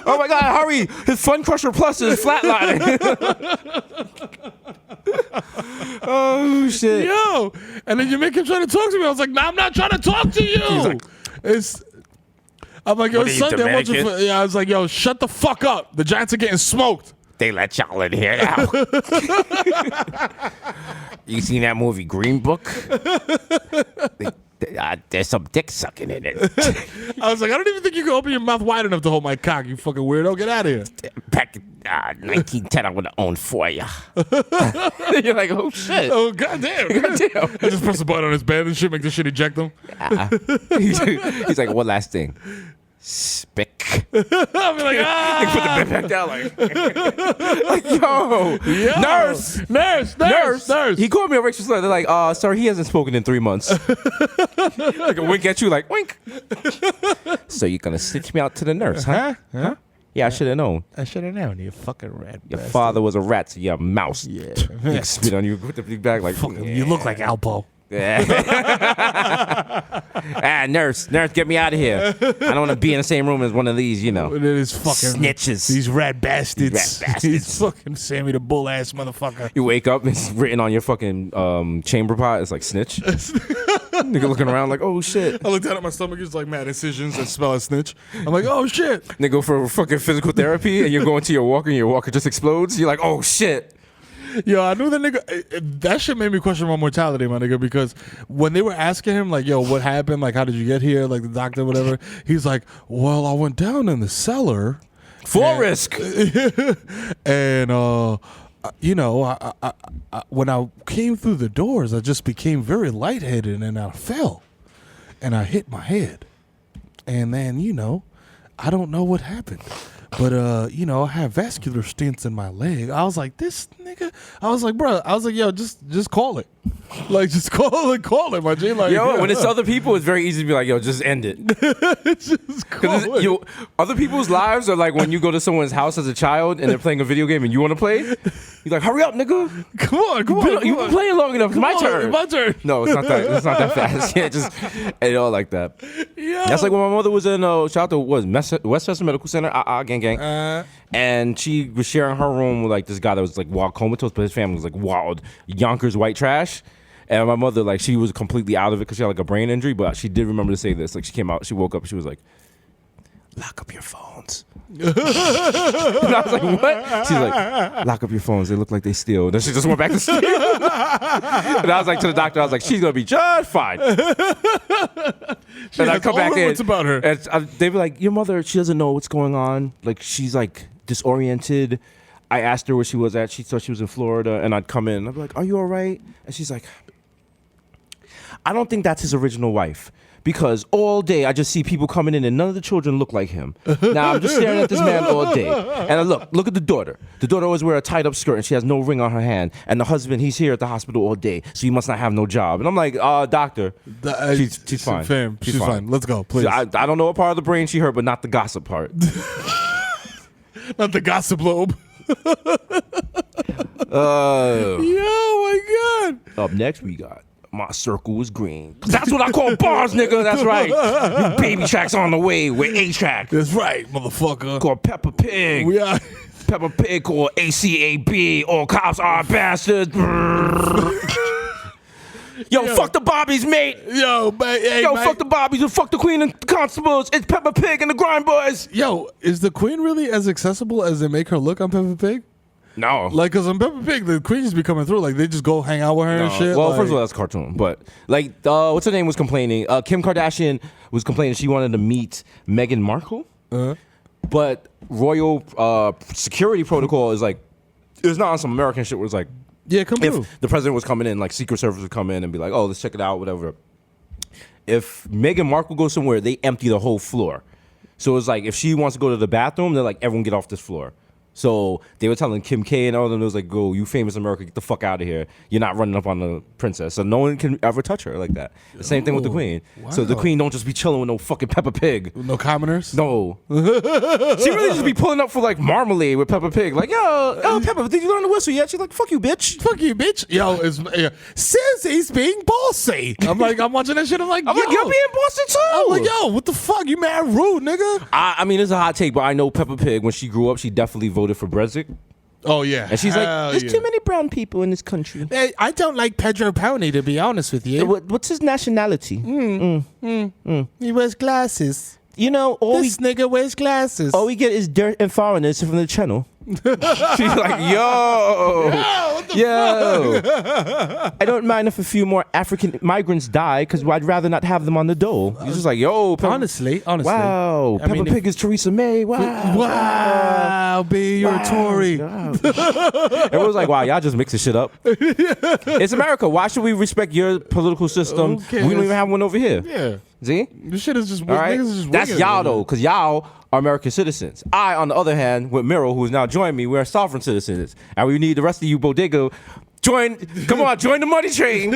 Oh my God, hurry. His Fun Crusher Plus is flatlining. Oh, shit. Yo. And then you make him try to talk to me. I was like, nah, I'm not trying to talk to you. He's like, I'm like, yo, What are it's you, Sunday. Dominican? I was like, yo, shut the fuck up. The Giants are getting smoked. They let y'all in here now. You seen that movie Green Book? There's some dick sucking in it. I was like, I don't even think you can open your mouth wide enough to hold my cock, you fucking weirdo. Get out of here. Back in 1910, I would have owned for you. You're like, oh shit. Oh, goddamn. Goddamn. I just press the button on his bed and shit, make this shit eject him. He's like, one last thing. Spick. I'll be like, They put the bed back down like yo, nurse. He called me a racial slur. They're like, sir, he hasn't spoken in 3 months. Like a wink at you, like, wink. So you're going to stitch me out to the nurse, huh? Yeah, I should have known. I should have known, you fucking rat. Your father was a rat, so you're a mouse. Yeah. He spit on you with the big bag like, You look like Alpo. Yeah. Nurse, get me out of here. I don't want to be in the same room as one of these, you know. It is fucking snitches. These rat bastards. These fucking Sammy the Bull ass motherfucker. You wake up, it's written on your fucking chamber pot. It's like snitch. Nigga looking around like, oh shit. I looked down at my stomach. It's like mad incisions that smell like snitch. I'm like, oh shit. They go for fucking physical therapy, and you're going to your walker, and your walker just explodes. You're like, oh shit. Yo, I knew that nigga. That shit made me question my mortality, my nigga, because when they were asking him, like, yo, what happened? Like, how did you get here? Like, the doctor, whatever. He's like, well, I went down in the cellar. Full risk. And, you know, when I came through the doors, I just became very lightheaded and I fell. And I hit my head. And then, you know, I don't know what happened. But, you know, I have vascular stents in my leg. I was like, this nigga. I was like, bro. I was like, yo, just call it. Like, just call it, my G. Like, yo, when it's other people, it's very easy to be like, yo, just end it. Just call it. Yo, other people's lives are like when you go to someone's house as a child and they're playing a video game and you want to play. You're like, hurry up, nigga. Come on. You've been playing long enough. It's my turn. My turn. No, it's not that. It's not that fast. Yeah, just it all like that. Yeah. That's like when my mother was in shout out to Westchester Medical Center. Gang. And she was sharing her room with like this guy that was like wild comatose, but his family was like wild Yonkers white trash. And my mother, like, she was completely out of it because she had like a brain injury, but she did remember to say this. Like, she came out, she woke up, and she was like, "Lock up your phones." And I was like, "What?" She's like, "Lock up your phones. They look like they steal." And then she just went back to sleep. And I was like to the doctor, I was like, "She's gonna be just fine." And I come back in. What's about her? And they were like, "Your mother, she doesn't know what's going on. Like, she's like disoriented." I asked her where she was at. She thought she was in Florida, and I'd come in. I'd be like, "Are you all right?" And she's like, "I don't think that's his original wife because all day I just see people coming in and none of the children look like him. Now I'm just staring at this man all day. And I look at the daughter. The daughter always wears a tied up skirt and she has no ring on her hand. And the husband, he's here at the hospital all day, so he must not have no job." And I'm like, doctor, she's fine. Fam, she's fine. Let's go, please. I don't know what part of the brain she hurt, but not the gossip part. Not the gossip lobe. Oh my God. Up next, we got My Circle Is Green. That's what I call bars, nigga. That's right. New baby tracks on the way with A-Track. That's right, motherfucker. Called Peppa Pig. We are. Peppa Pig called ACAB. All cops are bastards. Yo, fuck the Bobbies, mate. Yo, hey, Yo, fuck the Bobbies and fuck the Queen and Constables. It's Peppa Pig and the Grind Boys. Yo, is the Queen really as accessible as they make her look on Peppa Pig? No. Like, because on Peppa Pig, the Queen just be coming through. Like, they just go hang out with her and shit. Well, like, first of all, that's a cartoon. But, like, what's her name was complaining? Kim Kardashian was complaining she wanted to meet Meghan Markle. But royal security protocol is like, it's not on some American shit where it's like, yeah, come through. If the president was coming in, like Secret Service would come in and be like, "Oh, let's check it out, whatever." If Meghan Markle goes somewhere, they empty the whole floor. So it's like if she wants to go to the bathroom, they're like, "Everyone get off this floor." So they were telling Kim K and all of them, it was like, "Go, you famous America, get the fuck out of here. You're not running up on the princess." So no one can ever touch her like that. The same thing with the Queen. Wow. So the Queen don't just be chilling with no fucking Peppa Pig. No commoners? No. She really just be pulling up for like marmalade with Peppa Pig. Like, yo, Peppa, did you learn to whistle yet? She's like, "Fuck you, bitch." Fuck you, bitch. Yo, Susie's being bossy. I'm watching that shit. I'm like, you're being bossy too. I'm like, yo, what the fuck? You mad rude, nigga. I mean, it's a hot take, but I know Peppa Pig, when she grew up, she definitely voted for Brexit. Oh, yeah. And she's like, there's too many brown people in this country. Hey, I don't like Pedro Pony, to be honest with you. What's his nationality? He wears glasses. all This nigga wears glasses. we get is dirt and foreigners from the channel. She's like, yo, I don't mind if a few more African migrants die because I'd rather not have them on the dole. He's just like, yo, honestly. Wow, Peppa Pig is Theresa May. Wow, B, you're a Tory. Everyone's like, wow, y'all just mixing shit up. It's America. Why should we respect your political system? We don't even have one over here. Yeah. See? This shit is just All right? niggas is just That's wicked, y'all, man. though, because y'all are American citizens. I, on the other hand, with Mero, who has now joined me, we're sovereign citizens. And we need the rest of you, Bodega, join the money train.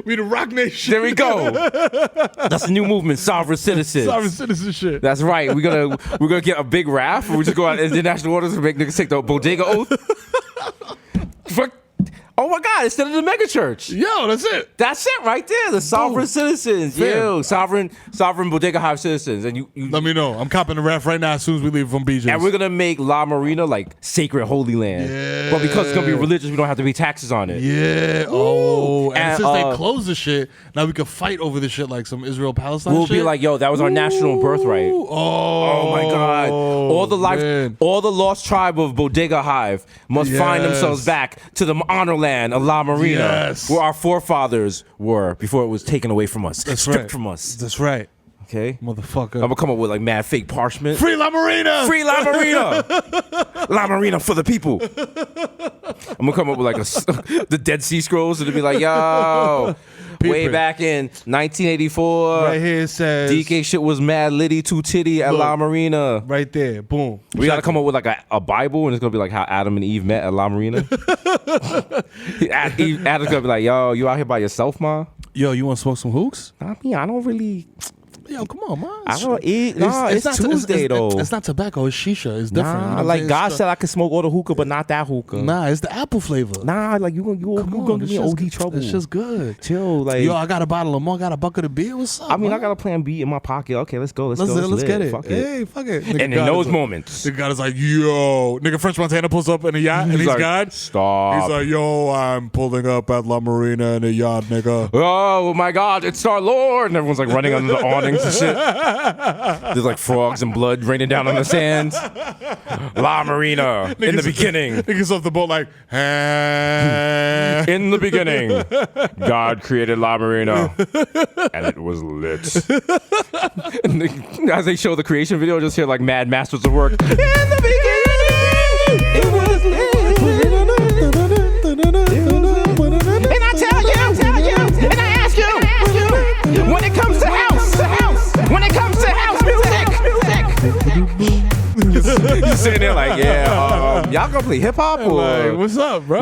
We the Rock Nation. There we go. That's the new movement, sovereign citizens. Sovereign citizenship. That's right. We're gonna get a big raft, or we just go out international waters and make niggas take the Bodega oath. Fuck. Oh my God! Instead of the mega church. Yo, that's it. That's it right there. The sovereign citizens. Fam. Yo, sovereign Bodega Hive citizens. And you Let me know. I'm copping the raft right now as soon as we leave from BJ's. and we're gonna make La Marina like sacred holy land. Yeah. But because it's gonna be religious, we don't have to pay taxes on it. Yeah. Oh. And And, since they closed the shit, now we can fight over this shit like some Israel Palestine We'll shit. be like, yo, that was our national birthright. Oh my God! All the man. all the lost tribe of Bodega Hive must find Yes. themselves back to the honor land of La Marina, Yes. where our forefathers were before it was taken away from us, That's stripped right. from us. That's right. Okay, Motherfucker. I'm gonna come up with like mad fake parchment. Free La Marina. Free La Marina. La Marina for the people. I'm gonna come up with like the Dead Sea Scrolls and it'll be like, yo, way Peep it. back in 1984, Right here it says DK shit was mad litty too titty at La Look. Marina. right there. Boom. We gotta come up with like a Bible and it's gonna be like how Adam and Eve met at La Marina. Adam's gonna be like, yo, you out here by yourself, ma? Yo, you want to smoke some hooks? I mean, I don't really. Yo, come on, man. I don't eat. Nah, it's not- Tuesday though. It's not tobacco. It's shisha. It's different. You know Nah, what I'm like saying? God It's said I could smoke all the hookah, but not that hookah. Nah, it's the apple flavor. Nah, like you Come gonna on, give this me shit's OD good. trouble. It's just good. Chill, like. Yo, I got a bottle of more. Got a bucket of beer. What's up? I mean, I man? got a plan B in my pocket. Okay, let's go. Let's get it. Fuck it. Hey, fuck it. Nigga And in God those is like- moments, the God is like, yo, nigga, French Montana pulls up in a yacht and he's like, God. stop. He's like, yo, I'm pulling up at La Marina in a yacht, nigga. Oh my God, it's our Lord! And everyone's like running under the awnings and shit. There's like frogs and blood raining down on the sand. La Marina in the beginning. Niggas off the boat like, In the beginning, God created La Marina, and it was lit. And as they show the creation video, just hear like mad masters of work. In the beginning, it was lit. And I tell you, and I ask you, when it comes to when it comes to house music. You sitting there like, yeah, y'all gonna play hip hop or like, what's up, bro?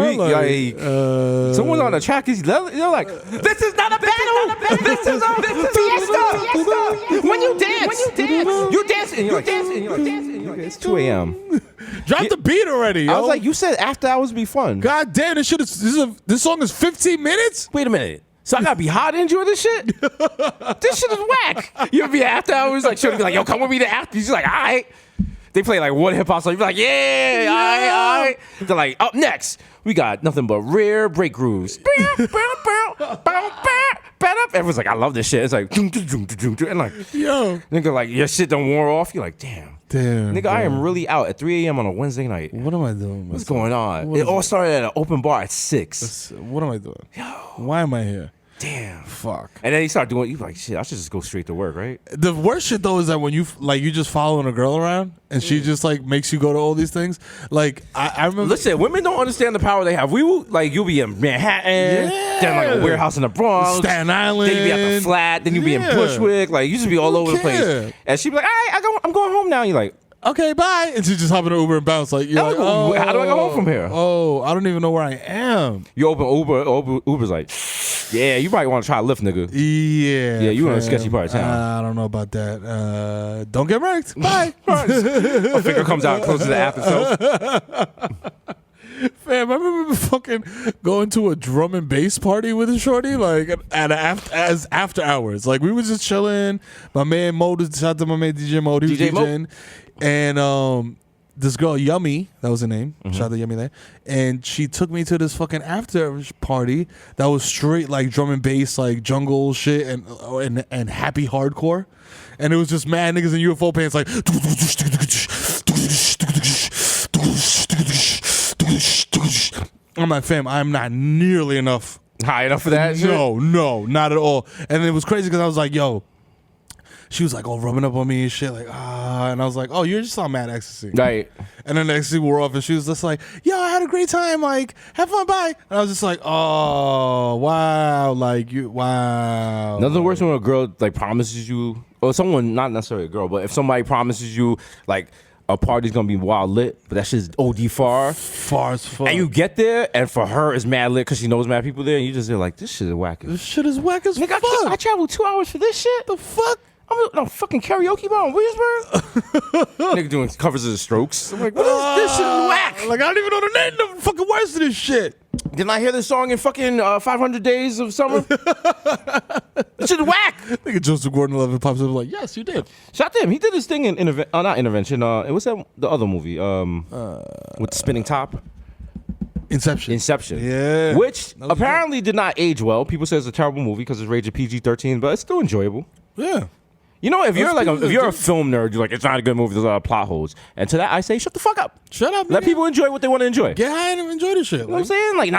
someone on the track is like, this is not a battle. This is a fiesta. When you dance, and you're like, it's 2 a.m. Drop the beat already, yo. I was like, you said after hours be fun. God damn, this song is 15 minutes? Wait a minute. So I gotta be hot to enjoy this shit? This shit is whack. You'll be after hours, like, she'll be like, yo, come with me to after. She's like, all right. They play like one hip hop song. You're like, yeah, all right. They're like, up next, we got nothing but rare break grooves. Everyone's like, I love this shit. It's like, and like, Yo. nigga, like, your shit done wore off. You're like, damn. Damn. Nigga, I am really out at 3 a.m. on a Wednesday night. What am I doing? What's going on? It all started at an open bar at 6. What am I doing? Why am I here? Damn. Fuck. And then you start doing, you like, shit, I should just go straight to work, right? The worst shit though is that when you just following a girl around and she just like makes you go to all these things. Like I remember. Listen, women don't understand the power they have. We will, like, you'll be in Manhattan, then like a warehouse in the Bronx, Staten Island, then you be at the flat, then you be in Yeah. Bushwick, like you just be all over the care? place. And she be like, all right, I'm going home now. You're like, okay, bye. And she just hop in an Uber and bounce. Like, you're How like, do I go home from here? Oh, I don't even know where I am. you open Uber's like, yeah, you probably want to try Lyft, nigga. Yeah. You in a fam. sketchy part of town. I don't know about that. Don't get wrecked. Bye. A finger comes out and closes the app itself. Fam, I remember fucking going to a drum and bass party with a shorty, like as after hours. Like we was just chilling. My man Mo, shout out to my man DJ Mo, he was DJ Mo. DJing, and this girl Yummy, that was her name. Shout out to Yummy there. And she took me to this fucking after party that was straight like drum and bass, like jungle shit and happy hardcore. And it was just mad niggas in UFO pants like I'm like, fam, I'm not nearly enough. High enough for that shit? No, not at all. And it was crazy because I was like, yo, she was like, rubbing up on me and shit, like, and I was like, oh, you're just on mad ecstasy. Right. And then the ecstasy wore off and she was just like, yo, I had a great time, like, have fun, bye. And I was just like, oh, wow, like, wow. Nothing worse when a girl, like, promises you, or someone, not necessarily a girl, but if somebody promises you, like, a party's gonna be wild lit, but that shit's OD far as fuck. and you get there, and for her it's mad lit because she knows mad people there, and you just feel like, this shit is whack. This shit is whack as Nigga, fuck. I traveled 2 hours for this shit? The fuck? I'm no fucking karaoke bar in Williamsburg. Nigga doing covers of the Strokes. I'm like, what is this shit is whack? Like, I don't even know the name of the fucking words of this shit. Didn't I hear this song in fucking 500 Days of Summer? This shit is whack. Nigga Joseph Gordon-Levitt pops up like, yes, you did. Shout out to him. He did this thing in not Intervention. It was that the other movie with the spinning top. Inception. Yeah. Which That was apparently did not age well. People say it's a terrible movie because it's rated PG-13, but it's still enjoyable. Yeah. You know, if you're like pretty if you're a good. film nerd, you're like, it's not a good movie. There's a lot of plot holes. And to that, I say, shut the fuck up. Shut up, Let nigga. people enjoy what they want to enjoy. Get high and enjoy this shit. You know what I'm saying? Like,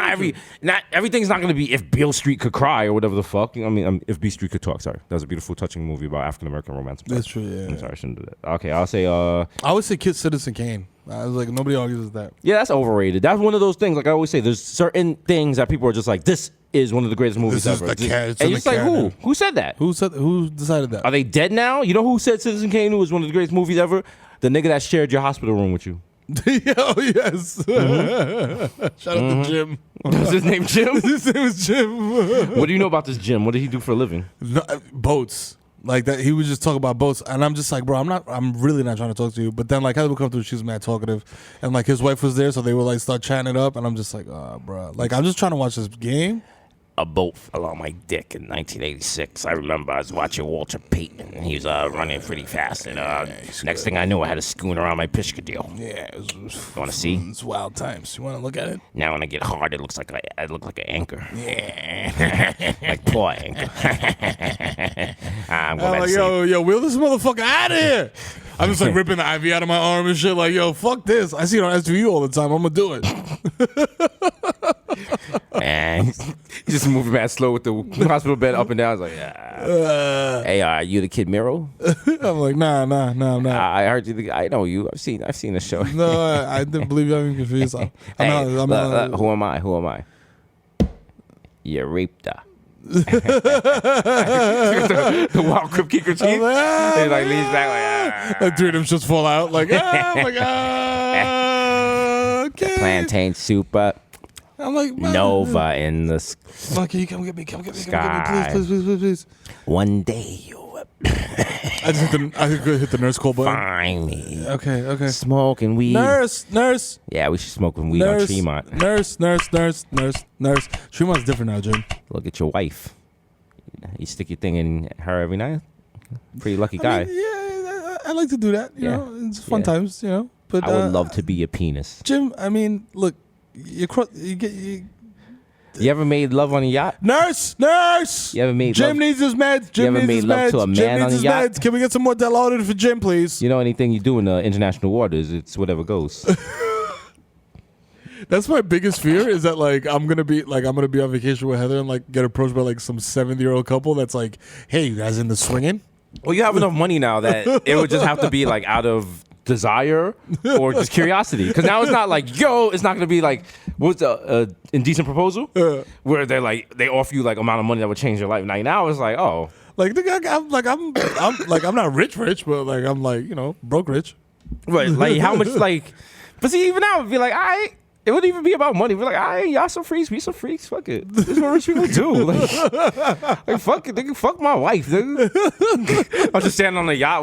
not everything's not gonna be if Beale Street could cry or whatever the fuck. I mean, if Beale Street could talk. Sorry, that was a beautiful, touching movie about African American romance. That's true. Yeah. I'm sorry, I shouldn't do that. Okay, I'll say. I always say Kid Citizen Kane. I was like, nobody argues with that. Yeah, that's overrated. That's one of those things. Like I always say, there's certain things that people are just like, this is one of the greatest movies This is ever. the cat- it's and in you're the just like, who? canon. Who said that? Who decided that? Are they dead now? You know who said Citizen Kane was one of the greatest movies ever? The nigga that shared your hospital room with you. Oh yes. Shout out to Jim. Was his name Jim? His name was Jim. What do you know about this Jim? What did he do for a living? No, boats. Like that, he would just talk about boats, and I'm just like, bro, I'm really not trying to talk to you. But then, like, Heather would come through, she was mad talkative, and like his wife was there, so they would like start chatting it up, and I'm just like, bro, like I'm just trying to watch this game. A boat fell on my dick in 1986. I remember I was watching Walter Payton. He was running pretty fast, and next thing I knew, I had a schooner around my Piscadillo. Yeah, You want to see? it's wild times. You want to look at it? Now when I get hard, it looks like I look like an anchor. Yeah, like poor anchor. I'm going I'm back like, to sleep. yo, wheel this motherfucker out of here. I'm just like ripping the IV out of my arm and shit. Like, yo, fuck this. I see it on SVU all the time. I'm gonna do it. And he's just moving mad slow with the hospital bed up and down. He's like, yeah. Hey, you the kid Mero? I'm like, nah. I heard you. I know you. I've seen the show. No, I didn't believe you. I'm confused. I'm Hey, not. look, who am I? You raped her. the wild Crip Kicker team. He like leans back Like three of them just fall out. Like, okay. plantain soup up. I'm like, man. Nova in the Fuck, can you come get me? Come get me, Sky. please. One day you will I could hit the nurse call button. find me Okay. smoking weed. Nurse. Yeah, we should smoke weed on Tremont. Nurse. Tremont's different now, Jim. Look at your wife. You stick your thing in her every night. Pretty lucky guy. I mean, yeah, I like to do that. You Yeah. know, it's fun Yeah. times. You know, but I would love to be a penis. Jim. I mean, look, you You ever made love on a yacht? Nurse. You ever made Jim love? needs his meds. You ever made love to a man on a yacht? Meds. Can we get some more Delaware for Jim, please? You know, anything you do in the international waters, it's whatever goes. That's my biggest fear is that like I'm gonna be on vacation with Heather and like get approached by like some 70-year-old couple that's like, hey, you guys into swinging? Well, you have enough money now that it would just have to be like out of desire or just curiosity. Because now it's not like, yo, it's not going to be like, what's the indecent proposal? Where they're like, they offer you like amount of money that would change your life. Now it's like, oh. Like I'm not rich, but like I'm like, you know, broke rich. Right, like how much like, but see, even now it'd be like, it wouldn't even be about money. We're like, y'all some freaks, we some freaks. Fuck it. This is what rich people do. Like fuck it, nigga, fuck my wife, nigga. I'm just standing on the yacht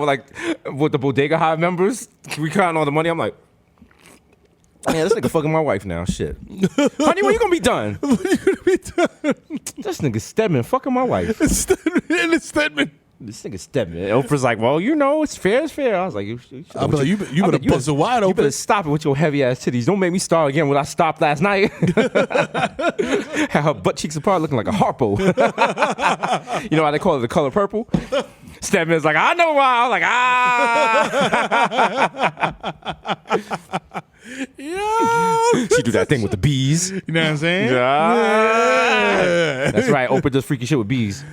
with the Bodega High members. We counting all the money. I'm like, man, this nigga fucking my wife now. Shit. Honey, when you gonna be done? When you gonna be done? This nigga Stedman fucking my wife. It's Stedman. This nigga stepping. Oprah's like, well, you know, it's fair. I was like, you better bust it wide You open. better stop it with your heavy ass titties. Don't make me start again when I stopped last night. Had her butt cheeks apart looking like a harpo. You know why they call it the color purple? Stepman's like, I know why. I was like, Yo. She do that thing with the bees. You know what I'm saying? Yeah. That's right. Oprah does freaky shit with bees.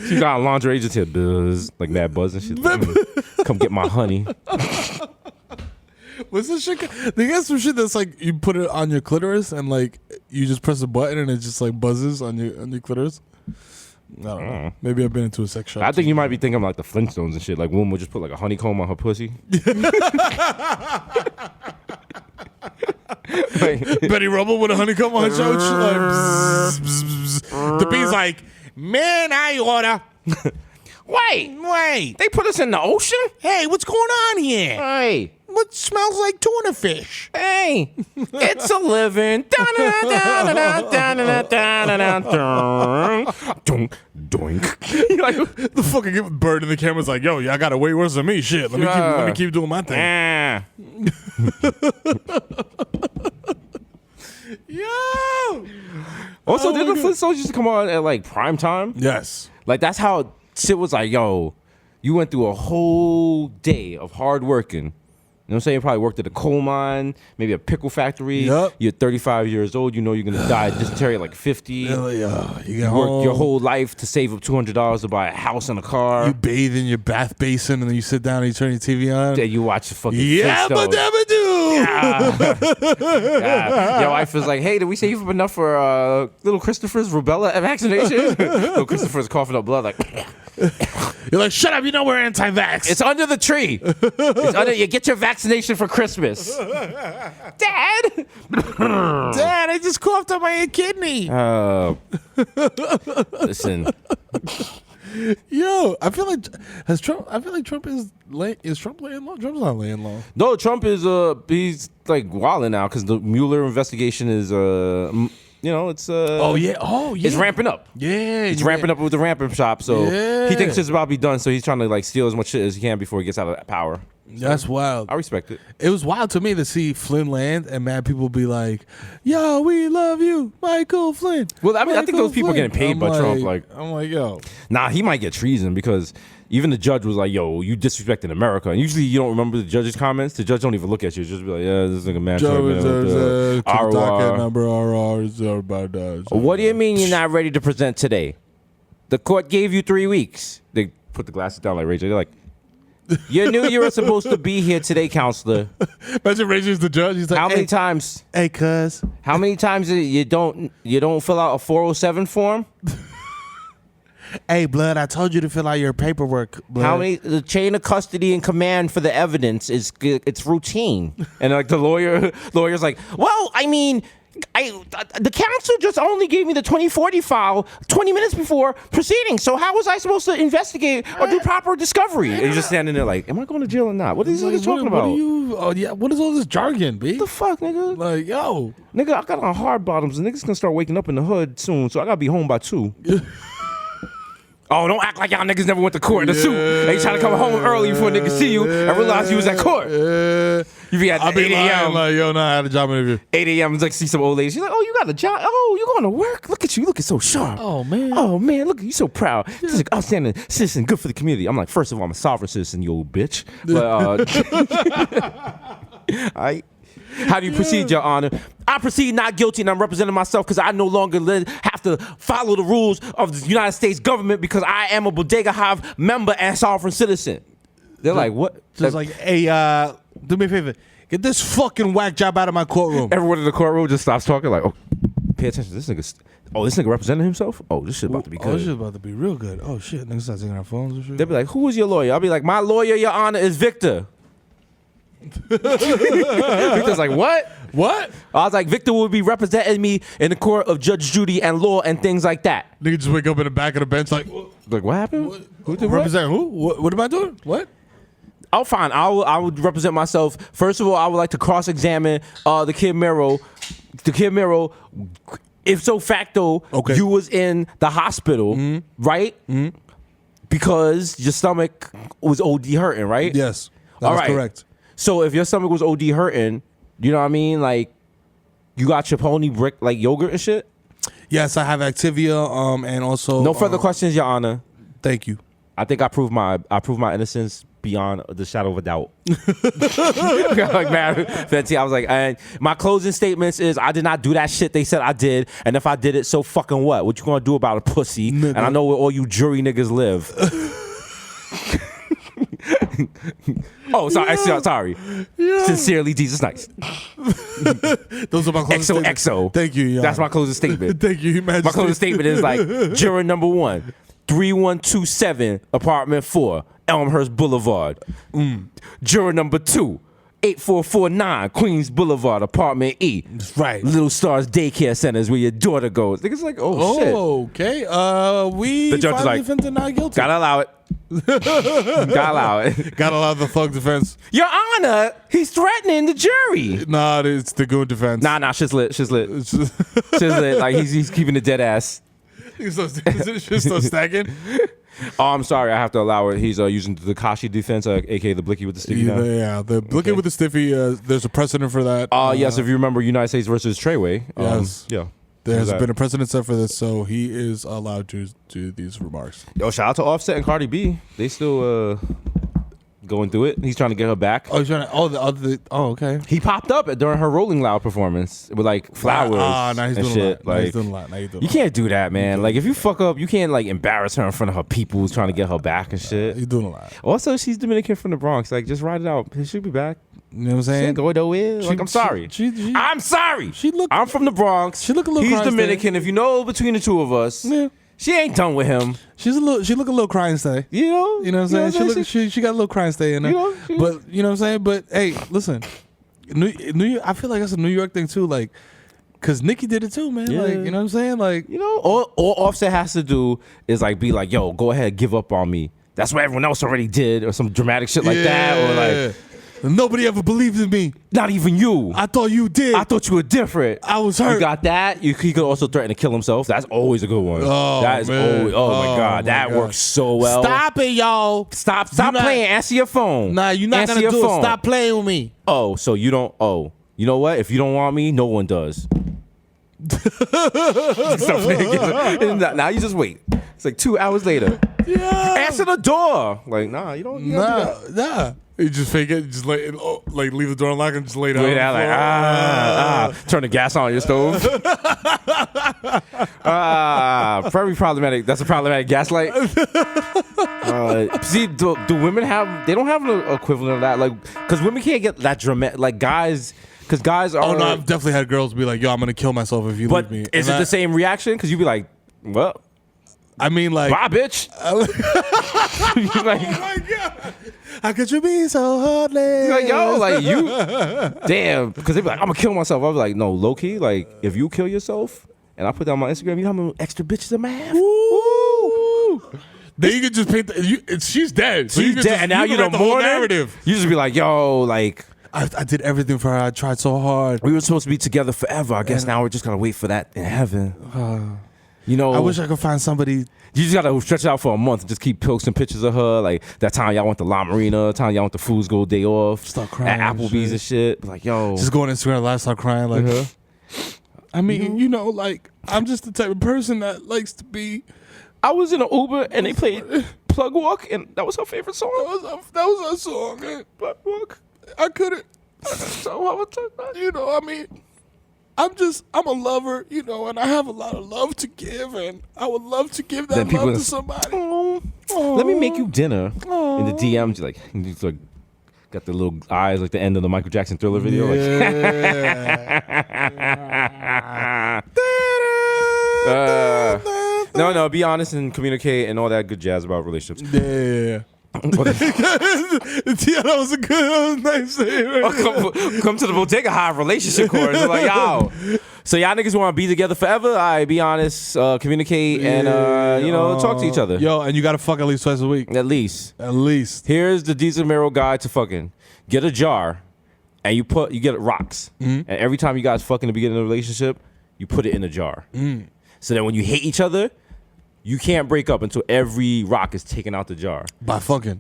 She got a lingerie just here, buzz, like mad buzz and shit. Come get my honey. What's this shit? They got some shit that's like you put it on your clitoris and like you just press a button and it just like buzzes on your clitoris. I don't know. Maybe I've been into a sex shop. I think you might be thinking like the Flintstones and shit. Like woman would just put like a honeycomb on her pussy. Betty Rubble with a honeycomb on her couch. Like, bzz, bzz, bzz. The bee's like, man, I order. Wait. They put us in the ocean? Hey, what's going on here? Hey. What smells like tuna fish? Hey. It's a living. Doink. You're like, the fucking bird in the camera's like, yo, y'all got it way worse than me. Shit, let me keep doing my thing. Yo. Also, did the Flintstones used to come on at like prime time? Yes. Like that's how shit was like, yo, you went through a whole day of hard working. You know what I'm saying? You probably worked at a coal mine, maybe a pickle factory. Yep. You're 35 years old. You know you're going to die of dysentery at like 50. You get Work your whole life to save up $200 to buy a house and a car. You bathe in your bath basin and then you sit down and you turn your TV on. Then you watch the fucking Yeah, but Your wife was like, hey, did we save up enough for little Christopher's rubella vaccination? Little Christopher's coughing up blood like... You're like, shut up, you know we're anti-vax. It's under the tree. You get your vaccination for Christmas. Dad, I just coughed on my kidney. Listen. Yo, I feel like Trump is Trump laying low? Trump's not laying low. No, Trump is he's like wilding now because the Mueller investigation is it's it's ramping up. Yeah, It's ramping up with the ramping shop. So he thinks it's about to be done. So he's trying to like steal as much shit as he can before he gets out of power. That's wild. I respect it. It was wild to me to see Flynn land and mad people be like, yo, we love you, Michael Flynn. Well, I mean, I think those people are getting paid by Trump. I'm like, yo. Nah, he might get treason because even the judge was like, yo, you disrespecting America. And usually you don't remember the judge's comments. The judge don't even look at you. Just be like, yeah, this is like a man. What do you mean you're not ready to present today? The court gave you 3 weeks. They put the glasses down like Ray J. They're like, you knew you were supposed to be here today, counselor. Imagine Ray J's the judge. He's like, how many times? Hey, cuz. How many times you don't fill out a 407 form? Hey, blood, I told you to fill out your paperwork, blood. How many? The chain of custody and command for the evidence it's routine. And like the lawyer's like, well, I mean, the counsel just only gave me the 2040 file 20 minutes before proceeding. So how was I supposed to investigate or do proper discovery? And you're just standing there like, am I going to jail or not? What are these niggas talking about? What is all this jargon, B? What the fuck, nigga? Like, yo. Nigga, I got on hard bottoms and niggas gonna start waking up in the hood soon, so I gotta be home by 2. Oh, don't act like y'all niggas never went to court in a suit. They trying to come home early before niggas see you and realize you was at court. You be at 8 a.m. Like, yo, no, I had a job interview. 8 a.m. It's like see some old lady. She's like, oh, you got a job? Oh, you going to work? Look at you. Looking so sharp. Oh, man. Look, you so proud. This is an outstanding citizen, good for the community. I'm like, first of all, I'm a sovereign citizen, you old bitch. But, how do you proceed, Your Honor? I proceed not guilty, and I'm representing myself because I no longer have to follow the rules of the United States government because I am a Bodega Hive member and sovereign citizen. They're like, what? Just like, hey, do me a favor. Get this fucking whack job out of my courtroom. Everyone in the courtroom just stops talking like, oh, pay attention. This nigga representing himself? Oh, this shit about to be good. Oh, this shit about to be real good. Oh, shit. Niggas start taking our phones and shit. They'll be like, who is your lawyer? I'll be like, my lawyer, Your Honor, is Victor. Victor's like, what? I was like, Victor will be representing me in the court of Judge Judy and law and things like that. Nigga just wake up in the back of the bench like, what happened? Who did represent who? What am I doing? What? Oh, fine. I would represent myself. First of all, I would like to cross-examine the kid Mero. The kid Mero ipso facto, you was in the hospital, right? Because your stomach was OD hurting, right? Yes, that's correct. So if your stomach was OD hurting, you know what I mean? Like, you got your pony brick like yogurt and shit? Yes, I have Activia, and also no further questions, Your Honor. Thank you. I think I proved my innocence beyond the shadow of a doubt. Like, man, Fenty, I was like, and my closing statements is I did not do that shit they said I did, and if I did it, so fucking what? What you gonna do about a pussy? And I know where all you jury niggas live. Oh, sorry, sorry. Sincerely, Jesus Nice. Those are my closing statements. XOXO. Thank you, Your That's Honor. my closing statement. Thank you, Your Majesty. My closing statement is like, juror number 1, 3127, apartment 4, Elmhurst Boulevard. Juror number 2, 8449, Queens Boulevard, apartment E. That's right. Little Stars Daycare Center is where your daughter goes. Niggas like, oh, shit. Okay. We The judge is finally like, found not guilty. Gotta allow it. Gotta allow it. Gotta allow the thug defense. Your Honor, he's threatening the jury. Nah, it's the goon defense. Nah, shit's lit. Shit's lit. Shit's lit. Like, he's keeping the dead ass. He's still stacking. Oh, I'm sorry. I have to allow it. He's using the Kashi defense, aka the blicky with the sticky. Yeah, the blicky with the stiffy. There's a precedent for that. Yes, if you remember United States versus Treyway. Yes. Yeah. There's been a precedent set for this, so he is allowed to do these remarks. Yo, shout out to Offset and Cardi B. They still going through it. He's trying to get her back. Oh, he's trying to. Okay. He popped up during her Rolling Loud performance with like flowers. Now he's and doing shit. a lot. Now he's doing a lot. You can't do that, man. Like, if you fuck up, you can't like embarrass her in front of her people who's trying to get her back and shit. He's doing a lot. Also, she's Dominican from the Bronx. Like, just ride it out. She'll be back. You know what I'm saying? Go nowhere. Like, I'm sorry. I'm sorry. I'm from the Bronx. She look a little. He's Dominican. If you know between the two of us, she ain't done with him. She look a little crying stay. You know what I'm saying? She got a little crying stay in there. But you know what I'm saying? But hey, listen, New York, I feel like that's a New York thing too. Like, cause Nicki did it too, man. Yeah. Like, you know what I'm saying? Like, all Offset has to do is like be like, yo, go ahead, give up on me. That's what everyone else already did, or some dramatic shit like that, or like. Nobody ever believed in me. Not even you. I thought you did. I thought you were different. I was hurt. You got that. He could also threaten to kill himself. That's always a good one. Oh, that is man. always. Oh my God, that works so well. Stop it, y'all. Stop playing. Answer your phone. Nah, you're not gonna do it. Stop playing with me. Oh, so you don't. Oh, you know what? If you don't want me, no one does. Now you just wait. It's like 2 hours later. Yeah. Answer the door. Like, nah, you don't. Nah. You just fake it. Just leave the door unlocked and just lay down. Wait out like turn the gas on your stove. Very problematic. That's a problematic gaslight. See, do women have? They don't have an equivalent of that. Like, because women can't get that dramatic. Like guys. Because guys are. Oh no, I've definitely had girls be like, "Yo, I'm gonna kill myself if you leave me." Is it the same reaction? Because you'd be like, "Well, I mean, like, bye, bitch." Like, oh my God, how could you be so heartless? Like, yo, like you, damn. Because they'd be like, "I'm gonna kill myself." I was like, "No, low key. Like, if you kill yourself, and I put that on my Instagram, you know how many extra bitches I might have." Woo! Then you could just paint. She's dead. So She's dead, and now you the whole narrative. You just be like, "Yo, like." I did everything for her. I tried so hard. We were supposed to be together forever. I guess now we're just gonna wait for that in heaven. You know, I wish I could find somebody. You just gotta stretch it out for a month and just keep posting pictures of her. Like that time y'all went to La Marina, time y'all went to Fool's Gold Day off, start crying at Applebee's and shit. Like, yo, just go on Instagram Live, start crying. Like, I mean, like I'm just the type of person that likes to be. I was in an Uber and they played Plug Walk, and that was her favorite song. That was her song, man. Plug Walk. I couldn't. So I was I mean, I'm a lover, and I have a lot of love to give, and I would love to give that love to somebody. Let me make you dinner. In the DMs, like got the little eyes like the end of the Michael Jackson Thriller video. No, be honest and communicate and all that good jazz about relationships. Yeah. That was a good, nice thing. Come to the Bodega Hive relationship course. Like, yo, so y'all niggas want to be together forever? All right, be honest, communicate, and talk to each other. Yo, and you got to fuck at least twice a week. At least. Here's the Desus Mero guide to fucking. Get a jar, and you get rocks, and every time you guys fuck in the beginning of the relationship, you put it in a jar. So that when you hate each other, you can't break up until every rock is taken out the jar. By fucking.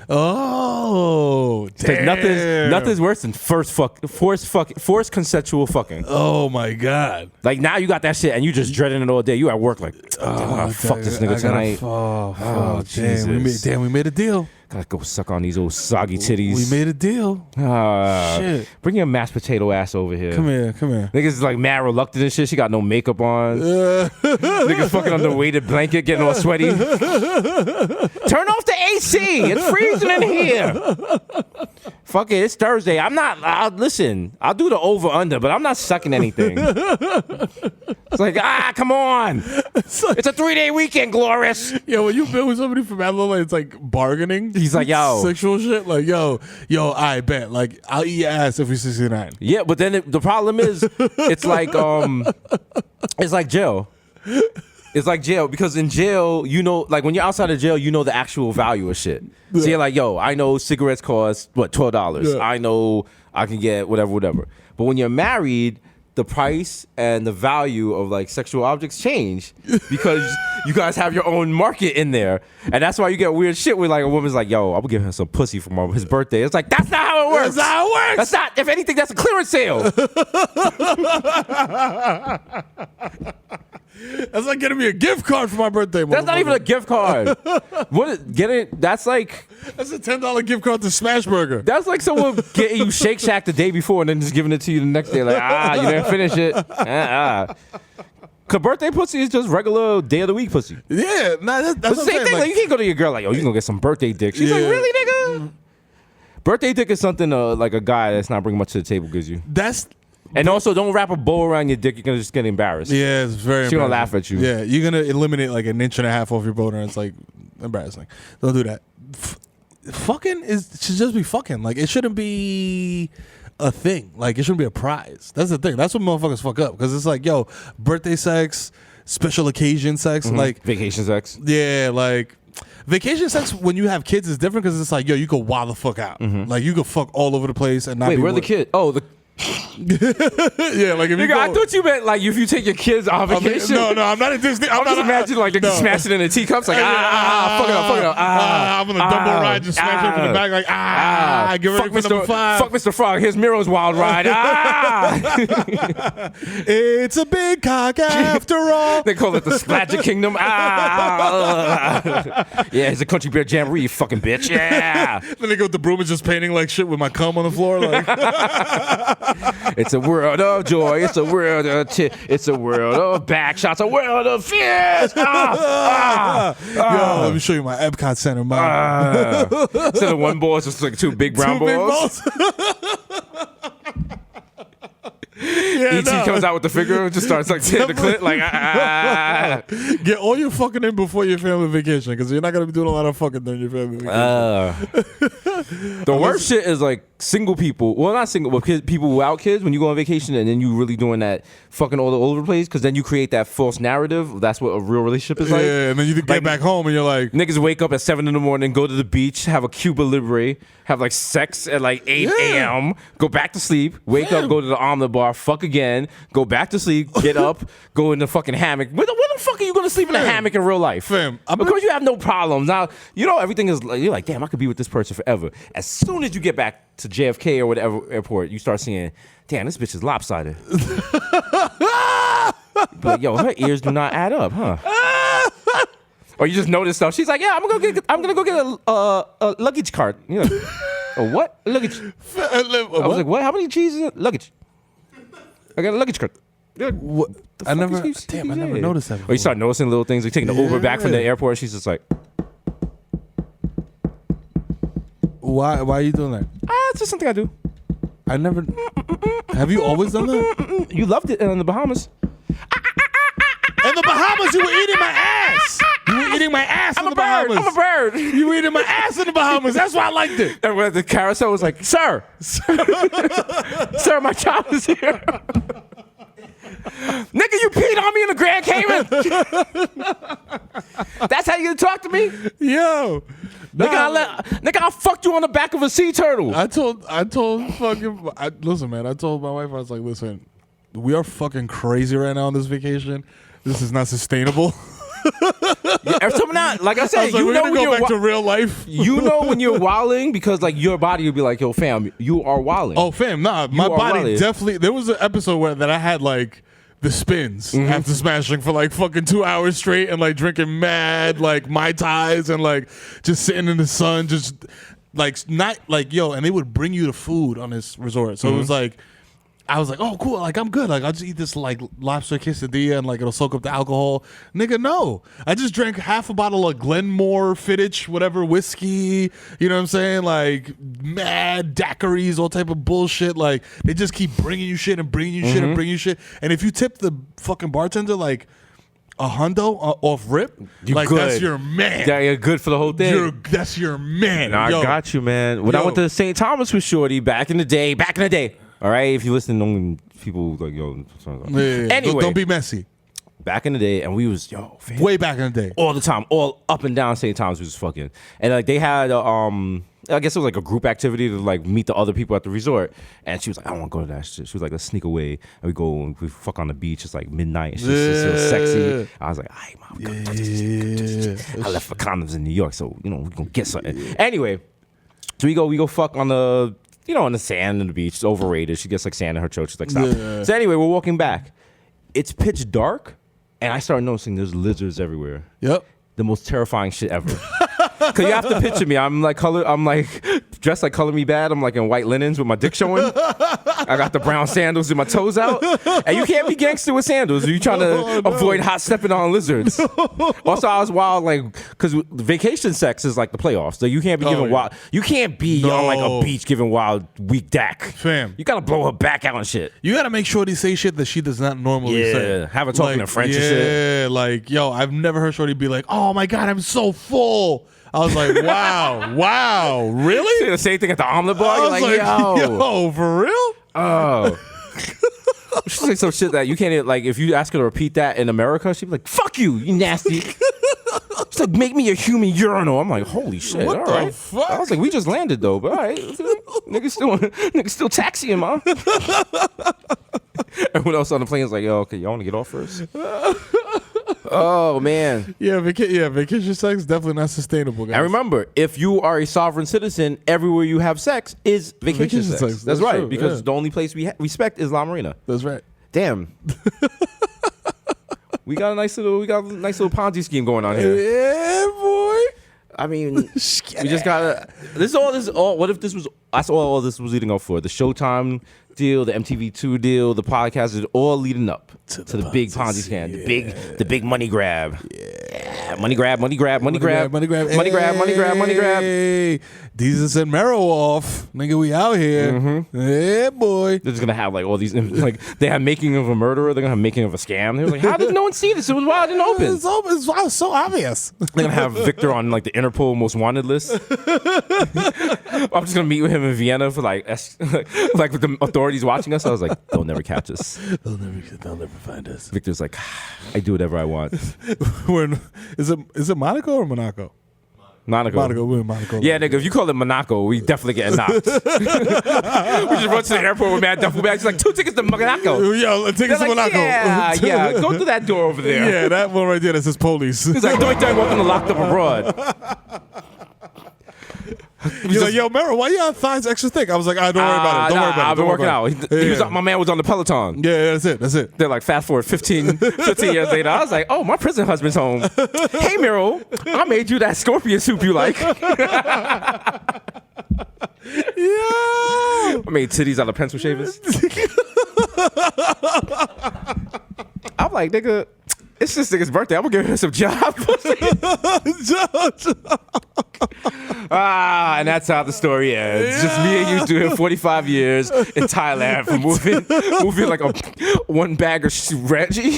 Oh, damn. Nothing's worse than forced consensual fucking. Oh my God. Like now you got that shit and you just dreading it all day. You at work like, fuck this nigga tonight. Oh, Jesus. We made a deal. Gotta go suck on these old soggy titties. We made a deal. Shit. Bring your mashed potato ass over here. Come here. Niggas is like mad reluctant and shit. She got no makeup on. Niggas fucking under weighted blanket, getting all sweaty. Turn off the AC. It's freezing in here. Fuck it. It's Thursday. Listen, I'll do the over under, but I'm not sucking anything. It's like, come on. It's a 3-day weekend, Glorious. Yo, when you been with somebody from Alabama, it's like bargaining. He's like, yo. Sexual shit. Like, yo, I bet. Like, I'll eat your ass if you're 69. Yeah, but then the problem is, it's like jail. It's like jail because in jail, you know, like when you're outside of jail, you know the actual value of shit. So you're like, yo, I know cigarettes cost, $12. Yeah. I know I can get whatever. But when you're married, the price and the value of like sexual objects change because you guys have your own market in there. And that's why you get weird shit where like a woman's like, yo, I'm gonna give him some pussy for his birthday. It's like, that's not how it works. That's not how it works. That's not, if anything, that's a clearance sale. That's like getting me a gift card for my birthday. That's not even a gift card. That's like That's a $10 gift card to Smashburger. That's like someone getting you Shake Shack the day before and then just giving it to you the next day. Like, you didn't finish it. Cause birthday pussy is just regular day of the week pussy. Yeah, that's the same thing. Like, you can't go to your girl like, yo, you gonna get some birthday dick. She's like, really, nigga? Birthday dick is something like a guy that's not bringing much to the table gives you. And also, don't wrap a bow around your dick. You're gonna just get embarrassed. Yeah, it's very. She's gonna laugh at you. Yeah, you're gonna eliminate like an inch and a half off your boner. And it's like embarrassing. Don't do that. Fucking should just be fucking. Like it shouldn't be a thing. Like it shouldn't be a prize. That's the thing. That's what motherfuckers fuck up because it's like, yo, birthday sex, special occasion sex, like vacation sex. Yeah, like. Vacation sex when you have kids is different because it's like, yo, you go wild the fuck out. Like you go fuck all over the place and not. Wait, where the kid? Oh, the. Yeah, like if nigga, you go, I thought you meant like if you take your kids on vacation. No, I'm not in Disney. I'm just imagine like they smash it in the teacups like fuck it up. I'm on a double ride, just smash it from the back like get ready for number 5. Fuck Mr. Frog. Here's Mero's wild ride. It's a big cock after all. They call it the Splatter Kingdom. Yeah, it's a country bear jamboree, you fucking bitch. Yeah. Then they go with the broom and just painting like shit with my cum on the floor. Like. It's a world of joy. It's a world of it's a world of back shots. A world of fears. Yo, let me show you my Epcot Center, man. Instead of one ball, it's just like two big brown balls. E.T. comes out with the figure and just starts like hitting the clit like Get all your fucking in before your family vacation because you're not gonna be doing a lot of fucking during your family vacation. The worst shit is like single people. Well, not single, but people without kids. When you go on vacation and then you really doing that fucking all over the place because then you create that false narrative. That's what a real relationship is like. Yeah, and then you get back home and you're like, niggas wake up at 7 a.m, go to the beach, have a Cuba Libre, have like sex at like 8 a.m, go back to sleep, wake up, go to the omelet bar, fuck again, go back to sleep, get up, go in the fucking hammock. Where the fuck are you gonna sleep in a hammock in real life? Fam, of course you have no problems. Now, you know everything is like, you're like, damn, I could be with this person forever. As soon as you get back to JFK or whatever airport, you start seeing, damn, this bitch is lopsided. But yo, her ears do not add up, huh? Or you just notice stuff. She's like, yeah, I'm gonna go get a luggage cart. You're like, a what? Luggage. I was like, what? How many cheeses? Luggage. I got a luggage cart. What? I never noticed that before. Or you start noticing little things, like taking the Uber back from the airport. She's just like, why are you doing that? It's just something I do. I never. Have you always done that? You loved it in the Bahamas. In the Bahamas, you were eating my ass. You were eating my ass in the Bahamas. I'm a bird. You were eating my ass in the Bahamas. That's why I liked it. And when the carousel was like, sir, my child is here. Nigga, you peed on me in the Grand Cayman. That's how you gonna talk to me? Yo. Nigga, I fucked you on the back of a sea turtle. I told fucking, listen, man, I told my wife, I was like, listen, we are fucking crazy right now on this vacation. This is not sustainable. Every time not, like I said, I was like, you we're know gonna when go you're back to real life. you know when you're wilding because like your body will be like, yo, fam, you are wilding. Oh, fam, nah, my are body wilding. definitely. There was an episode that I had like the spins after smashing for like fucking 2 hours straight and like drinking mad like Mai Tais and like just sitting in the sun, just like not like yo. And they would bring you the food on this resort, so it was like. I was like, oh, cool. Like, I'm good. Like, I'll just eat this, like, lobster quesadilla and, like, it'll soak up the alcohol. Nigga, no. I just drank half a bottle of Glenmore, Fittich, whatever, whiskey. You know what I'm saying? Like, mad daiquiris, all type of bullshit. Like, they just keep bringing you shit and bringing you shit and bringing you shit. And if you tip the fucking bartender, like, a hundo off rip, You like, good. that's your man. Yeah, you're good for the whole thing. That's your man. Nah, I Yo. got you, man. When I went to St. Thomas with Shorty back in the day. All right, if you listen to people like yo. Yeah. Anyway, Don't be messy. back in the day, and we was fam, Way back in the day. all the time, all up and down St. Thomas. We was fucking, and like they had I guess it was like a group activity to like meet the other people at the resort. And she was like, I don't want to go to that shit. She was like, let's sneak away and we go and we fuck on the beach. It's like midnight. It's just so sexy. I was like, all right, mom. I left for condoms in New York, so you know we're gonna get something. Anyway, so we go fuck on the on the sand on the beach. It's overrated. She gets like sand in her throat. She's like, stop. Yeah. So anyway, we're walking back. It's pitch dark, and I started noticing there's lizards everywhere. Yep. The most terrifying shit ever. Cause you have to picture me. I'm like dressed like Color Me Bad. I'm like in white linens with my dick showing. I got the brown sandals with my toes out. And you can't be gangster with sandals. You trying to avoid hot stepping on lizards. Also, I was wild, like, cause vacation sex is like the playoffs. So you can't be giving wild. You can't be on like a beach giving wild weak dack. Fam. You gotta blow her back out and shit. You gotta make sure they say shit that she does not normally say. Have her talking in French and shit. Yeah, like, yo, I've never heard Shorty be like, oh my God, I'm so full. I was like, wow, really? The same thing at the omelet bar. I You're was like, yo, for real? Oh. She's like some shit that you can't, like, if you ask her to repeat that in America, she'd be like, fuck you, you nasty. She's like, make me a human urinal. I'm like, holy shit. What all the right. fuck? I was like, we just landed though, but all right. Niggas still taxiing, man. Everyone else on the plane is like, yo, okay, y'all want to get off first? Oh, man. Yeah, vacation sex definitely not sustainable, guys. And remember, if you are a sovereign citizen, everywhere you have sex is vacation sex. That's That's right, true, because yeah. the only place we respect is La Marina. That's right. Damn. we got a nice little Ponzi scheme going on here. Yeah, boy. I mean, we just gotta. This is all. What if this was? That's all this was leading up for. The Showtime deal, the MTV2 deal, the podcast is all leading up to the big Ponzi scam, the big money grab. Yeah, money grab. Money grab. Hey, Desus and Mero off. Nigga, we out here. Yeah, boy. They're just gonna have like all these, like they have making of a murderer. They're gonna have making of a scam. They're like, how did no one see this? It was wild and open. It's so obvious. They're gonna have Victor on like the Interpol most wanted list. I'm just gonna meet with him in Vienna for like with the authorities watching us. I was like, they'll never catch us. They'll never find us. Victor's like, I do whatever I want. Is it Monaco or Monaco? Monaco. We're in Monaco. Yeah, nigga, if you call it Monaco, we definitely getting knocked. We just run to the airport with mad duffel bags. Like, 2 tickets to Monaco. Yo, tickets to like, Monaco. Yeah, go through that door over there. Yeah, that one right there that says police. He's like, don't welcome to locked up abroad. He's like, yo, Mero, why you have thighs extra thick? I was like, don't worry about it. Don't worry about it. I've been working out. My man was on the Peloton. Yeah, that's it. They're like, fast forward 15 years later. I was like, oh, my prison husband's home. Hey, Mero, I made you that scorpion soup you like. Yeah. I made titties out of pencil shavers. I'm like, nigga, it's this nigga's birthday. I'm gonna give him some job. And that's how the story ends. Yeah. Just me and you doing 45 years in Thailand for moving like a one bag of Reggie.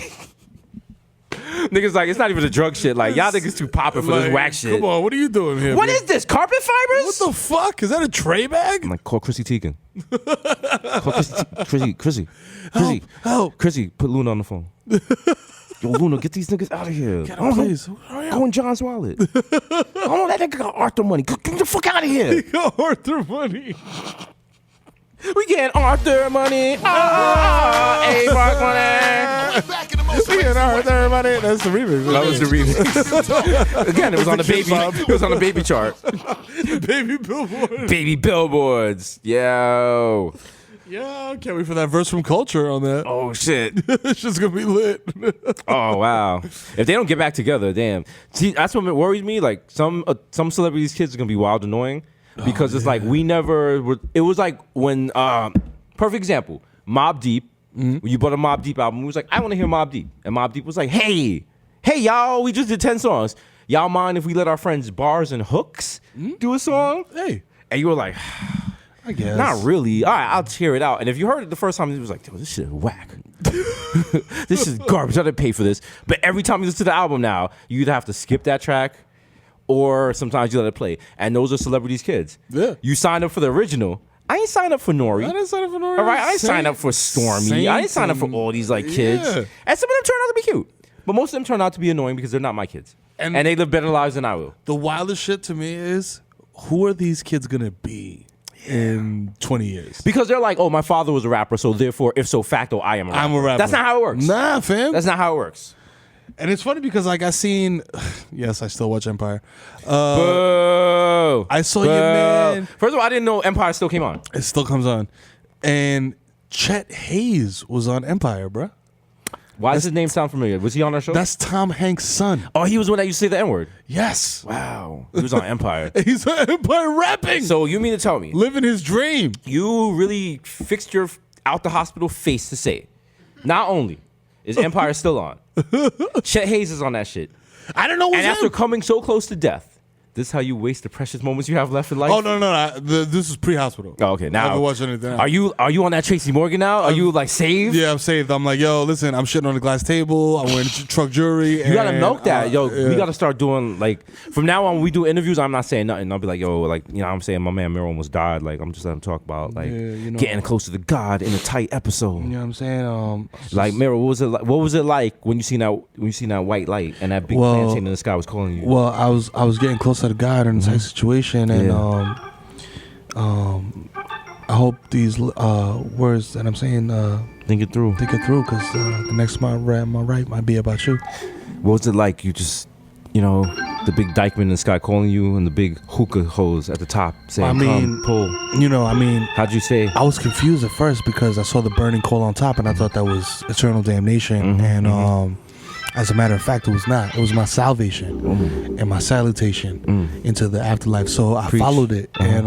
Niggas like, it's not even a drug shit. Like, y'all niggas too popping for this whack shit. Come on, what are you doing here? What is this? Carpet fibers? What the fuck? Is that a tray bag? I'm like, call Chrissy Teigen. Call Chrissy. Help. Chrissy, put Luna on the phone. Yo, Luna, get these niggas out of here. Please. Go in John's wallet. Oh, that nigga got Arthur money. Get the fuck out of here. He got Arthur money. We getting Arthur money. Hey, Mark money. We getting Arthur money. That's the remix. That was the remix. Again, it was on the baby. It was on the baby chart. Baby billboard. Baby billboards. Yo. Yeah, I can't wait for that verse from Culture on that. Oh shit. It's just gonna be lit. Oh wow. If they don't get back together, damn. See, that's what worries me. Like some celebrities' kids are gonna be wild annoying because it's like we never were. It was like when perfect example, Mobb Deep. When you bought a Mobb Deep album, we was like, I want to hear Mobb Deep, and Mobb Deep was like, hey y'all, we just did 10 songs. Y'all mind if we let our friends Bars and Hooks do a song? Hey, and you were like, I guess not really. All right, I'll hear it out. And if you heard it the first time, it was like, this shit is whack. This is garbage. I didn't pay for this. But every time you listen to the album now, you either have to skip that track or sometimes you let it play. And those are celebrities' kids. Yeah. You signed up for the original. I ain't signed up for Nori. I didn't sign up for Nori. All right, I didn't sign up for Stormy. I didn't sign up for all these like kids. Yeah. And some of them turn out to be cute. But most of them turn out to be annoying because they're not my kids. And they live better lives than I will. The wildest shit to me is, who are these kids gonna be in 20 years? Because they're like, oh, my father was a rapper, so therefore, if so facto, I am a rapper. I'm a rapper. That's not how it works. Nah, fam. That's not how it works. And it's funny because like I seen, yes, I still watch Empire. Boo. I saw your man. First of all, I didn't know Empire still came on. It still comes on, and Chet Hayes was on Empire, bruh. Why does his name sound familiar? Was he on our show? That's Tom Hanks' son. Oh, he was one that used to say the N-word. Yes. Wow. He was on Empire. He's on Empire rapping. So you mean to tell me living his dream. You really fixed your out the hospital face to say it. Not only is Empire still on, Chet Hayes is on that shit. I don't know. And after coming so close to death, this is how you waste the precious moments you have left in life? Oh no. This is pre-hospital. Oh, okay. Now, I haven't watched anything. Are you on that Tracy Morgan now? Are you like saved? Yeah, I'm saved. I'm like, yo, listen, I'm shitting on the glass table. I'm wearing truck jewelry. You gotta milk that, yo. Yeah. We gotta start doing like from now on. When we do interviews, I'm not saying nothing. I'll be like, yo, like you know, what I'm saying my man Mero almost died. Like I'm just letting him talk about like getting closer to God in a tight episode. You know what I'm saying? Like Mero, what was it like when you seen that white light and that big fan chain in the sky was calling you? Well, I was getting closer to God in a tight situation, and I hope these words that I'm saying think it through, because the next my right might be about you. What was it like? You just, you know, the big Dykeman in the sky calling you, and the big hookah hose at the top saying, "Come pull." You know, how'd you say? I was confused at first because I saw the burning coal on top, and I thought that was eternal damnation, and as a matter of fact, it was not. It was my salvation and my salutation into the afterlife. So I followed it, and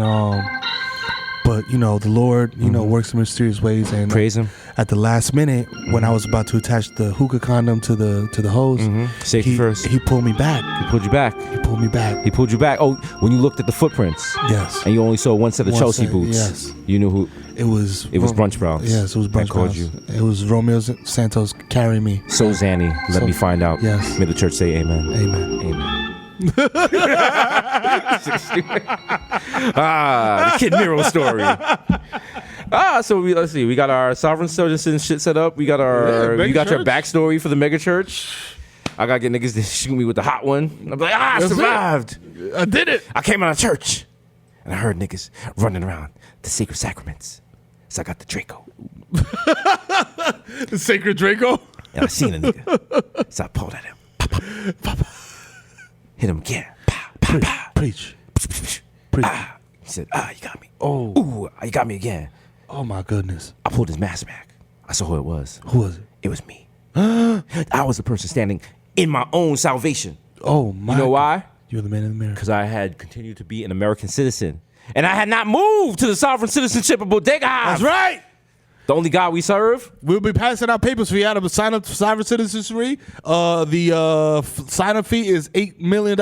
but you know, the Lord, you know, works in mysterious ways, and praise Him. At the last minute, when I was about to attach the hookah condom to the hose, safety first. He pulled me back. He pulled you back. He pulled me back. He pulled you back. Oh, when you looked at the footprints. Yes. And you only saw one set of Chelsea boots. Yes. You knew who. It was Brunch Browns. Yes, it was Brunch called Browns. you. It was Romeo Santos carrying me. So Zanny, let me find out. Yes. May the church say amen. Amen. Amen. The Kid Mero story. So let's see. We got our sovereign citizen shit set up. We got you got your backstory for the mega church. I gotta get niggas to shoot me with the hot one. I'm like, I survived. I did it. I came out of church and I heard niggas running around the sacred sacraments. So I got the Draco. The sacred Draco? And I seen a nigga. So I pulled at him. Pop. Hit him again. Preach. He said, you got me. Oh. Ooh, you got me again. Oh my goodness. I pulled his mask back. I saw who it was. Who was it? It was me. I was the person standing in my own salvation. Oh my. You know why? You're the man in the mirror. Because I had continued to be an American citizen. And I had not moved to the sovereign citizenship of Bodega. That's right. The only God we serve. We'll be passing out papers for you to sign up for sovereign citizenry. The sign-up fee is $8 million.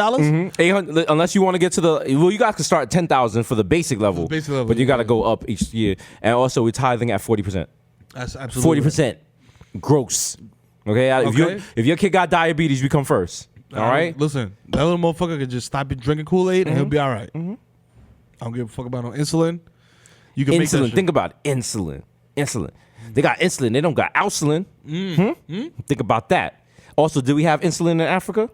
800, unless you want to get to you guys can start at 10,000 for the basic level. But you got to go up each year. And also, we're tithing at 40%. That's absolutely 40% gross. Okay? If your kid got diabetes, you come first. All right? Listen, that little motherfucker could just stop drinking Kool-Aid and he'll be all right. I don't give a fuck about no insulin. You can make that shit. Think about it. Insulin. They got insulin. They don't got insulin. Think about that. Also, do we have insulin in Africa?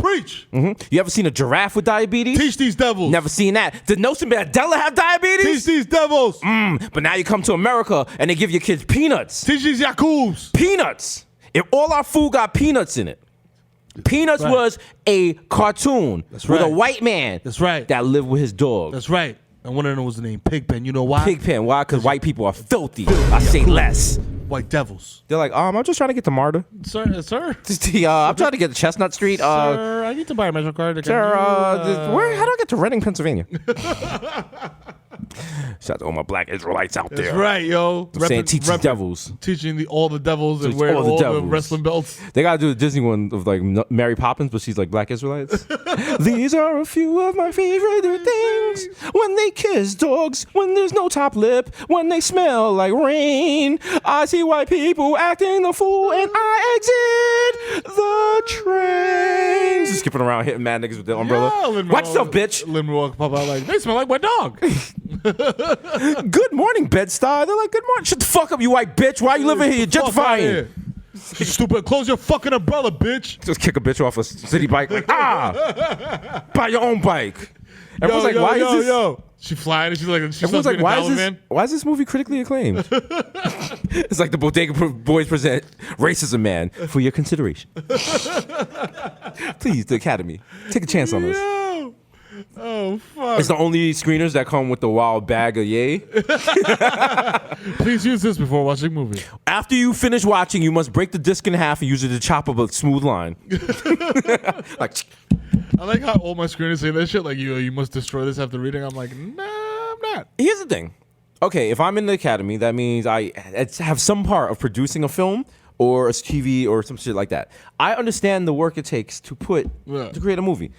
Preach. You ever seen a giraffe with diabetes? Teach these devils. Never seen that. Did Nelson Mandela have diabetes? Teach these devils. But now you come to America and they give your kids peanuts. Teach these Yakubs. Peanuts. If all our food got peanuts in it. Peanuts was a cartoon with a white man. That's right. That lived with his dog. That's right. And one of them was named Pigpen. You know why? Pigpen. Why? Because white people are filthy. I say less. White devils. They're like, I'm just trying to get to MARTA. Sir. I'm trying to get to Chestnut Street. Sir, I need to buy a Metro card. Sir, how do I get to Reading, Pennsylvania? Shout out to all my black Israelites out there. That's right, yo. I'm saying teach these devils. Teaching all the devils and Teach wearing all the all devils. the wrestling belts. They gotta do the Disney one of like Mary Poppins, but she's like black Israelites. These are a few of my favorite things. When they kiss dogs, when there's no top lip, when they smell like rain. I see white people acting the fool, and I exit the train. Just skipping around hitting mad niggas with the umbrella. Yeah, Watch yourself, bitch. Lin-Manuel pop out like, they smell like my dog. Good morning, Bed-Stuy. They're like, good morning. Shut the fuck up, you white bitch. Why are you living here? You're Fuck outta gentrifying. here. You stupid. Close your fucking umbrella, bitch. Just kick a bitch off a city bike like, buy your own bike. Everyone's like, why is this? She flying and she's like, Everyone's like, why is this movie critically acclaimed? It's like the Bodega Boys present Racism Man for your consideration. Please, the Academy, take a chance on us. Yo. Oh, fuck. It's the only screeners that come with the wild bag of yay. Please use this before watching movie. After you finish watching, you must break the disc in half and use it to chop up a smooth line. Like, I like how all my screeners say that shit. Like, you must destroy this after reading. I'm like, nah, I'm not. here's the thing. Okay, if I'm in the Academy, that means I have some part of producing a film or a TV or some shit like that. I understand the work it takes to create a movie.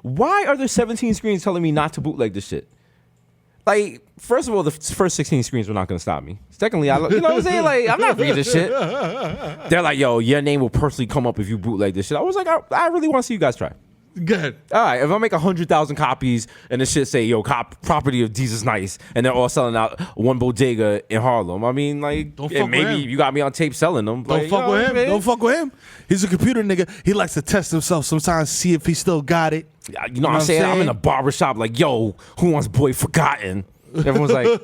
Why are there 17 screens telling me not to bootleg this shit? Like, first of all, the first 16 screens were not going to stop me. Secondly, you know what I'm saying? Like, I'm not reading this shit. They're like, yo, your name will personally come up if you bootleg this shit. I was like, I really want to see you guys try. Good. All right, if I make 100,000 copies and this shit say, yo, property of Desus Nice, and they're all selling out one bodega in Harlem, I mean, like, maybe you got me on tape selling them. Don't fuck with him. Don't fuck with him. He's a computer nigga. He likes to test himself sometimes, see if he still got it. You know what I'm saying? I'm in a barbershop like, yo, who wants Boy Forgotten? Everyone's like,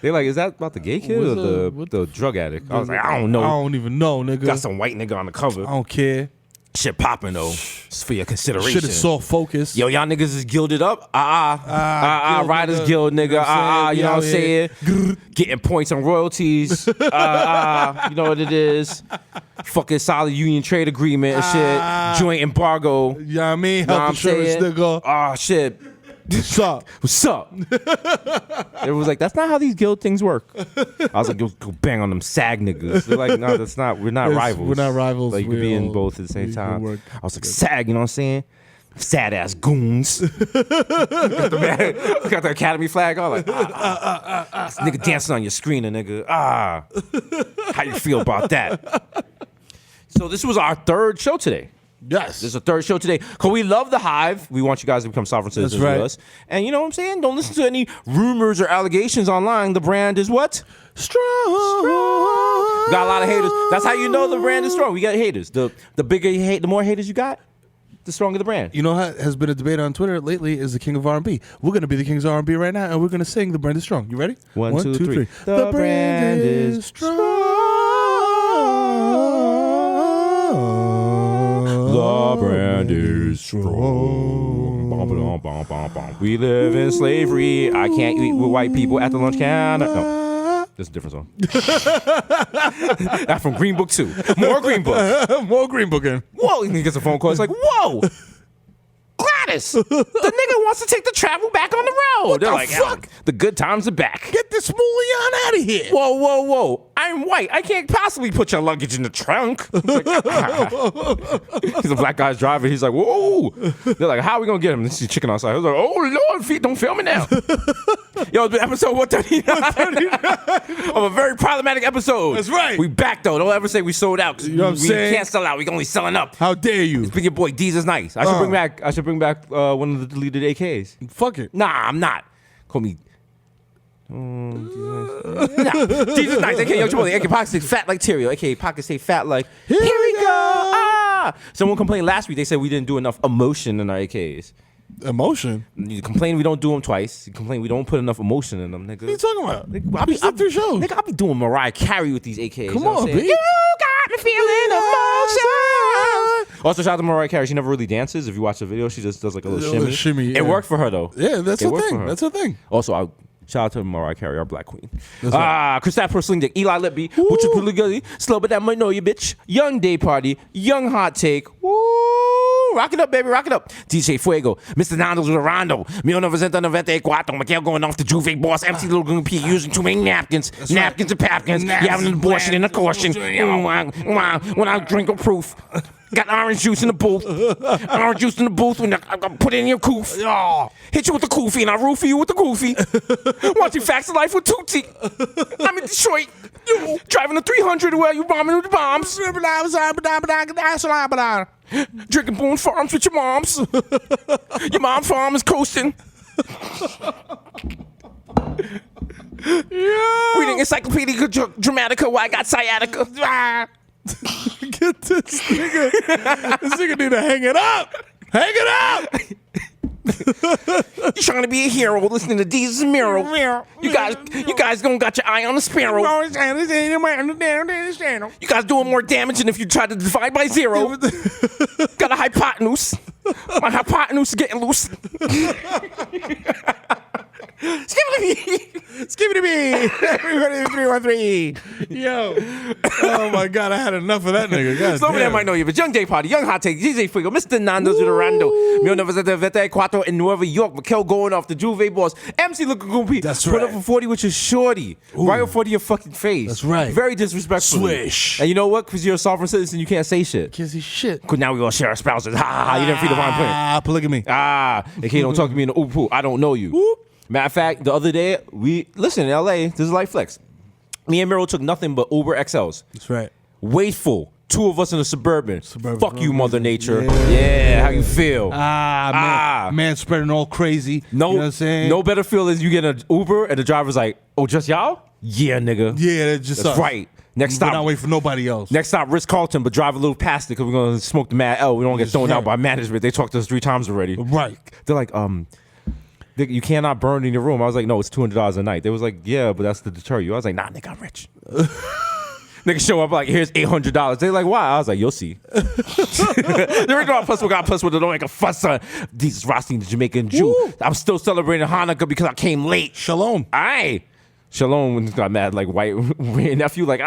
they're like, is that about the gay kid or the drug addict? I was like, I don't know. I don't even know, nigga. Got some white nigga on the cover. I don't care. Shit popping though. It's for your consideration. Shit is soft focus. Yo, y'all niggas is gilded up. Riders Guild, nigga. You know what I'm saying? Getting points on royalties. You know what it is? Fucking solid union trade agreement and shit. Joint embargo. You know what I mean? Health insurance, nigga. Shit. What's up? What's up? It was like, that's not how these guild things work. I was like, go bang on them SAG niggas. They're like, no, that's not. We're not rivals. We're not rivals. Like, you could be in both at the same time. I was like, SAG, you know what I'm saying? Sad ass goons. got the Academy flag on. Like, nigga dancing on your screen, nigga. How you feel about that? So this was our third show today. Yes. This is a third show today. Because we love the Hive. We want you guys to become sovereign citizens with us. And you know what I'm saying? Don't listen to any rumors or allegations online. The brand is what? Strong. Got a lot of haters. That's how you know the brand is strong. We got haters. The bigger you hate, the more haters you got, the stronger the brand. You know what has been a debate on Twitter lately is the king of R&B. We're going to be the kings of R&B right now, and we're going to sing The Brand is Strong. You ready? One, two, three. The brand is strong. The brand is strong. We live in slavery. I can't eat with white people at the lunch counter. No, that's a different song. That's from Green Book 2. More Green Book. More Green Book in. Whoa, he gets a phone call. It's like, whoa, Gladys, the nigga wants to take the travel back on the road. What They're the like, fuck? the good times are back. Get this mullion out of here. Whoa. I'm white. I can't possibly put your luggage in the trunk. Like, he's a black guy's driver. He's like, whoa. They're like, how are we going to get him? This is chicken outside. I was like, oh, Lord, feet, don't film me now. Yo, it's been episode 139 of a very problematic episode. That's right. We back, though. Don't ever say we sold out. You know what I'm saying? We can't sell out. We only selling up. How dare you? It's big your boy, Desus Nice. I should bring back one of the deleted AKs. Fuck it. Nah, I'm not. Call me... Desus Nice, aka Yo Chipotle, aka Pocket say fat like Terrio, aka Pocket say fat like here we go. Someone complained last week. They said we didn't do enough emotion in our AKs. Emotion? You complain we don't do them twice. You complain we don't put enough emotion in them, nigga. What are you talking about? Nigga, I be 3 shows. Nigga, I be doing Mariah Carey with these AKs. Come you know what on, I'm saying? B. You got me feeling emotion. Also, shout out to Mariah Carey. She never really dances. If you watch the video, she just does like a little shimmy. Yeah. It worked for her though. Yeah, that's It her worked for thing. her. That's her thing. Also, shout out to Mariah Carey, our black queen. Christopher Sling Dick, Eli Lipby, Butcher Puligully, Slow But That Might Know You, bitch. Young Day Party, Young Hot Take. Woo! Rock it up, baby, rock it up. DJ Fuego, Mr. Nando's with Rondo, 1994, Miguel going off the Juve boss, MC Little Goon P using too many napkins, napkins and papkins. You having an abortion and a caution. When I drink a proof. Got orange juice in the booth. Orange juice in the booth when I put it in your coof. Hit you with the koofy and I roofie you with the goofy. Watching Facts of Life with Tootsie. I'm in Detroit. Driving a 300 while you bombing with the bombs. Drinking Boone Farms with your moms. Your mom's farm is coasting. Reading Encyclopedia Dramatica while I got sciatica. Get this nigga. This nigga need to hang it up. Hang it up. You trying to be a hero listening to Desus and Mero. You guys gonna got your eye on the sparrow. You guys doing more damage than if you try to divide by 0. Got a hypotenuse. My hypotenuse is getting loose. Give it to me. Everybody 313. Yo. Oh my God, I had enough of that nigga. God Some of them might know you, but Young Day Party, Young Hot Take, DJ Fuego, Mr. Nando's with Orlando, 1994 in Nueva York, Mikel going off the Juve boss, MC Looking Goopy. That's Put right. up for 40 with your shorty. Right before your fucking face. That's right. Very disrespectful. Swish. And you know what? Because you're a sovereign citizen, you can't say shit. Can't see shit. Because now we all share our spouses. Ha, you didn't feel the fine print. Polygamy. AK don't talk to me in the oop. I don't know you. Whoop. Matter of fact, the other day, listen, in LA, this is Light Flex. Me and Mero took nothing but Uber XLs. That's right. Wasteful. 2 of us in a Suburban. Fuck you, Mother Nature. Yeah. Yeah, how you feel? Man spreading all crazy. No, you know what I'm saying? no better feel is you get an Uber and the driver's like, oh, just y'all? Yeah, nigga. Yeah, that's just That's us. right. Next We're stop. not waiting for nobody else. Next stop, Ritz-Carlton, but drive a little past it because we're going to smoke the Mad L. We don't get thrown out by management. They talked to us 3 times already. Right. They're like, you cannot burn in your room. I was like, no, it's $200 a night. They was like, yeah, but that's to deter you. I was like, nah, nigga, I'm rich. Nigga show up like, here's $800. They like, why? I was like, you'll see. The reason why plus one don't make a fuss on Jesus Rossi, the Jamaican Jew. Woo. I'm still celebrating Hanukkah because I came late. Shalom. Aye. Shalom when got mad like white nephew like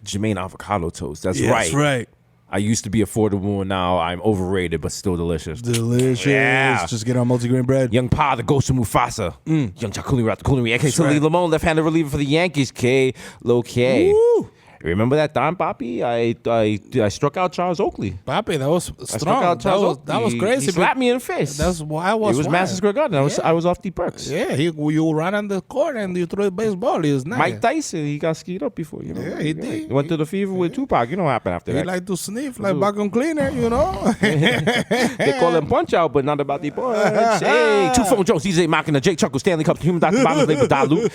Jermaine avocado toast. That's right. That's right. I used to be affordable and now I'm overrated but still delicious. Delicious. Yeah. Just get on multigrain bread. Young Pa, the ghost of Mufasa. Young Chakuli Rat, the Culinary. AK Salih Lamone, left-handed reliever for the Yankees. K. Low K. Woo. Remember that time, Papi? I struck out Charles Oakley. Papi, that was I struck strong. out Charles Oakley. That was crazy. He slapped me in the face. That's why I was. It was Madison Square Garden. I was off the perks. Yeah, you ran on the court and you threw the baseball. He was nice. Mike Tyson, he got skied up before, you know. Yeah, he did. He went to the fever with Tupac. You know what happened after He that. like to sniff like vacuum cleaner, you know. They call him Punch Out, but not about the punch. Hey, 2 Phone Jones, DJ Machina, Jake Chuckle, Stanley Cup, Human Dr. Bottles, label dilute,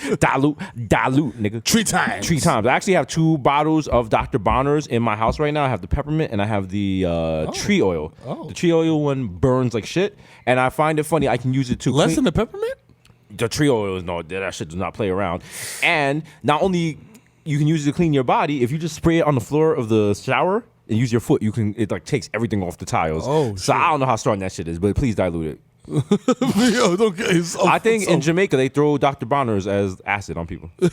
nigga. 3 times. 3 times. I actually have 2 bottles of Dr. Bonner's in my house right now. I have the peppermint and I have the tree oil. Oh. The tree oil one burns like shit, and I find it funny. I can use it to Less clean. than the peppermint? The tree oil is that shit does not play around. And not only you can use it to clean your body, if you just spray it on the floor of the shower and use your foot, it like takes everything off the tiles. Oh, so I don't know how strong that shit is, but please dilute it. Yo, don't get yourself. I think in Jamaica they throw Dr. Bonner's as acid on people. Do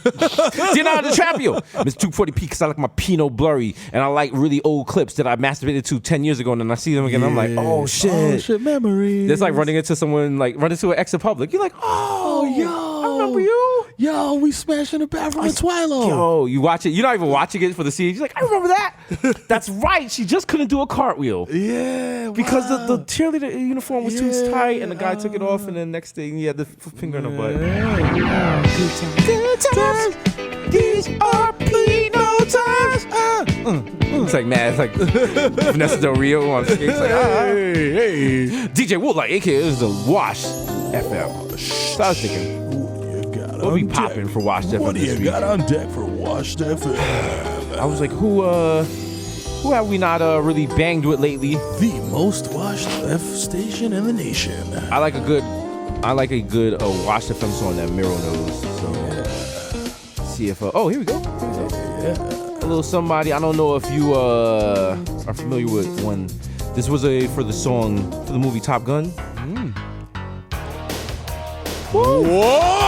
you know how to trap you? It's 240p because I like my Pinot blurry and I like really old clips that I masturbated to 10 years ago, and then I see them again. I'm like, oh shit. Oh shit, memories. It's like running into someone, like running into an ex in public. You're like, oh yo. I remember you. Yo, we smashed in the bathroom at Twilo. Yo, you watch it. You're not even watching it for the scene. You're like, I remember that. That's right. She just couldn't do a cartwheel. Yeah, Because wow. the cheerleader uniform was too tight, and the guy took it off, and then next thing he had the finger in the butt. Good times. These are Pino times. It's like mad. It's like Vanessa Del Rio on skates. Like, hey. DJ Woodlight, aka is the Wash FM. So I was thinking, we'll be popping for Wash FM What do this you week. got on deck for Washed FM? I was like, who Who have we not really banged with lately? The most watched F station in the nation. I like a good Watch the Film song that Mero knows. So see if oh, here we go. A little somebody. I don't know if you are familiar with one. This was for the movie Top Gun. Whoa!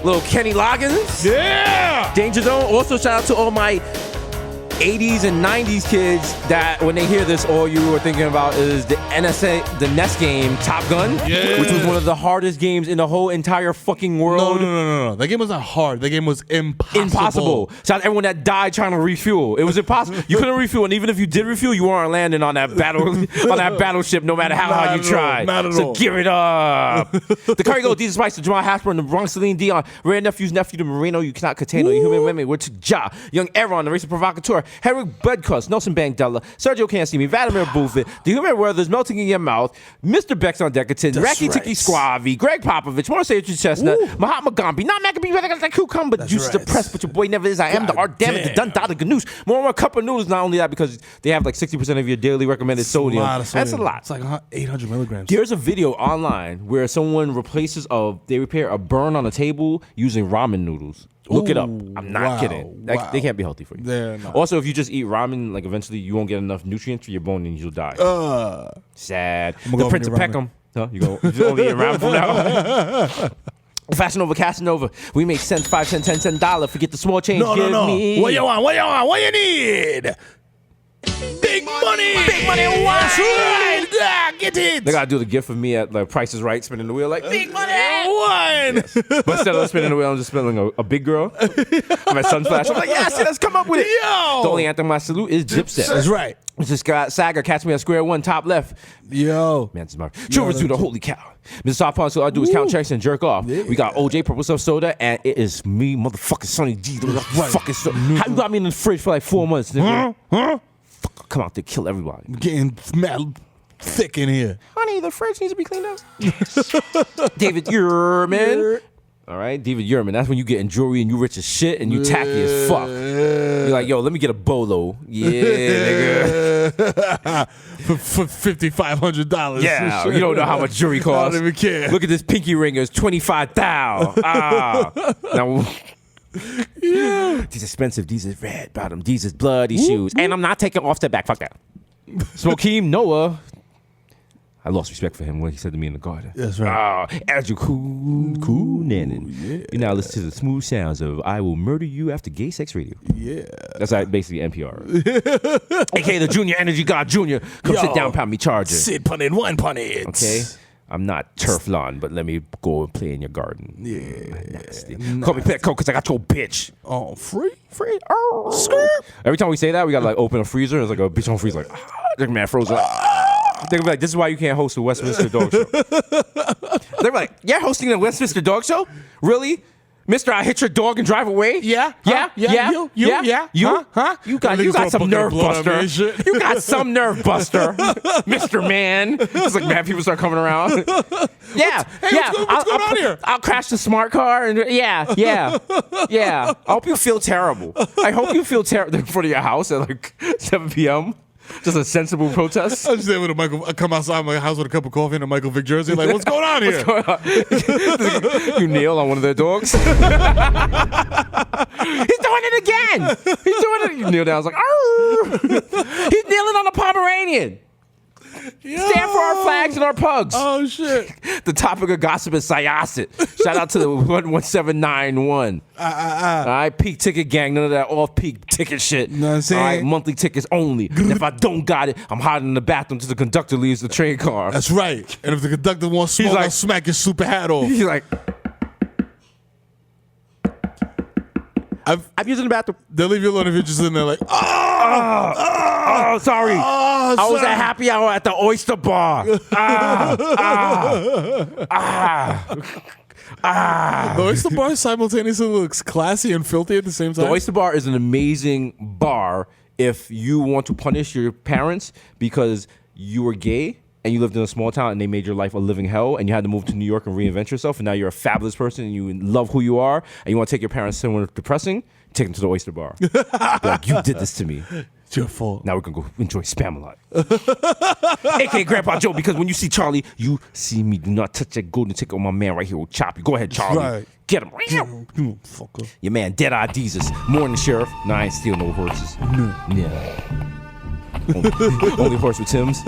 Little Kenny Loggins. Yeah! Danger Zone. Also, shout out to all my 80s and 90s kids that when they hear this, all you were thinking about is the NES game Top Gun, which was one of the hardest games in the whole entire fucking world. No. That game was not hard. That game was impossible. Shout out to everyone that died trying to refuel. It was impossible. You couldn't refuel, and even if you did refuel, you weren't landing on that battleship, no matter how hard you tried. Not at so all. give it up. The Curry Gold, Desus Spice, Jamal Hasper, the Bronx, Celine Dion, Rare Nephew's nephew, the Moreno, you cannot contain all you human women. We're to Ja, Young Aaron, the Racer Provocateur, Henrik Bedcuss, Nelson Bandela, Sergio Can't See Me, Vladimir Buffett, the Human Brothers Melting in Your Mouth, Mr. Bex on Decadent, Raki Tiki Squavi, Greg Popovich, Marcel Chestnut, Mahatma Gandhi, not Maccabee, but I got that cucumber juice depressed, but your boy never is. I am the art, damn it, the dun dada ganoush. More a cup of noodles, not only that, because they have like 60% of your daily recommended sodium. That's a lot. It's like 800 milligrams. There's a video online where someone they repair a burn on a table using ramen noodles. Look it up. I'm not kidding. They can't be healthy for you. They're not. Also, if you just eat ramen, like eventually you won't get enough nutrients for your bone and you'll die. Sad. The Prince of Peckham. Huh? You only eat ramen from now. Fashion Nova, Casanova. We make cents, 5 cents, 10 cent dollar. Forget the small change. No. Me. What you want? What you need? Big money. That's right. Get it. They gotta do the gift of me at like Price is Right, spinning the wheel like big money. One. Yes. But instead of spinning the wheel, I'm just spinning a big girl. My sunflash. I'm like, yes, let's come up with it. Yo. The only anthem I salute is Dipset. That's right. It's just Saga. Catch me at square one, top left. Yo. Man, this is my Children's to the holy cow. Mr. Soft Pond, so all I do is count checks and jerk off. Yeah. We got OJ Purple Stuff Soda, and it is me, motherfucking Sonny D. How you got me in the fridge for like 4 months, nigga? Huh? Fuck, come out there, kill everybody. I'm getting mad thick in here. Honey, the fridge needs to be cleaned up. David Yurman. All right, David Yurman. That's when you get in jewelry and you rich as shit and you tacky as fuck. You're like, yo, let me get a bolo. Yeah, nigga. for $5,500. Yeah, you don't know how much jewelry costs. I don't even care. Look at this pinky ring. It's $25,000. Now. Yeah. These expensive. These is red bottom. These is bloody shoes. And I'm not taking off the back. Fuck that. Smokeem Noah. I lost respect for him when he said to me in the garden. That's right. Andrew Cool Nannon. Yeah. You now listen to the smooth sounds of I Will Murder You After Gay Sex Radio. Yeah. That's like basically NPR. AKA the Junior Energy God Junior. Come sit down, pound me charger. Sit pun it, one pun it. Okay. I'm not turf lawn, but let me go and play in your garden. Yeah. Nasty. Call me Petco because I got your bitch. Oh, free? Oh. Skirt. Every time we say that, we got to like open a freezer. It's like a bitch on freezer. Like, man, frozen. They're like, this is why you can't host the Westminster Dog Show. They're like, you're hosting the Westminster Dog Show? Really? Mr. I hit your dog and drive away? Yeah. Yeah. You? Huh? You got some nerve, Buster. You got some nerve, Buster. Mr. Man. It's like mad people start coming around. Yeah. What's going on here? I'll crash the smart car and yeah. I hope you feel terrible. I hope you feel terrible in front of your house at like 7 p.m. Just a sensible protest. I just there with a Michael. I come outside my house with a cup of coffee and a Michael Vick jersey. Like, what's going on here? What's going on? You kneel on one of their dogs. He's doing it again. He's doing it. You kneel down. I was like, arr! He's kneeling on a Pomeranian. Stand for our flags and our pugs. Oh, shit. The topic of gossip is Syosset. Shout out to the 11791. All right, peak ticket gang. None of that off-peak ticket shit. You know what I'm saying? All right, monthly tickets only. And if I don't got it, I'm hiding in the bathroom till the conductor leaves the train car. That's right. And if the conductor wants smoke, I'll smack your super hat off. He's like... I'm using the bathroom. They'll leave you alone if you're just in there like, sorry. I was at happy hour at the Oyster Bar. The Oyster Bar simultaneously looks classy and filthy at the same time. The Oyster Bar is an amazing bar if you want to punish your parents because you were gay and you lived in a small town and they made your life a living hell and you had to move to New York and reinvent yourself and now you're a fabulous person and you love who you are and you want to take your parents somewhere depressing, take them to the Oyster Bar. Be like, you did this to me. It's your fault. Now we're going to go enjoy Spamalot. AKA Grandpa Joe, because when you see Charlie, you see me. Do not touch that golden ticket on my man right here will chop you. Go ahead, Charlie. Right. Get him. You fucker. Your man, Dead-Eye Desus. Morning, Sheriff. Nah, I ain't steal no horses. No. Yeah. Only horse with Tim's.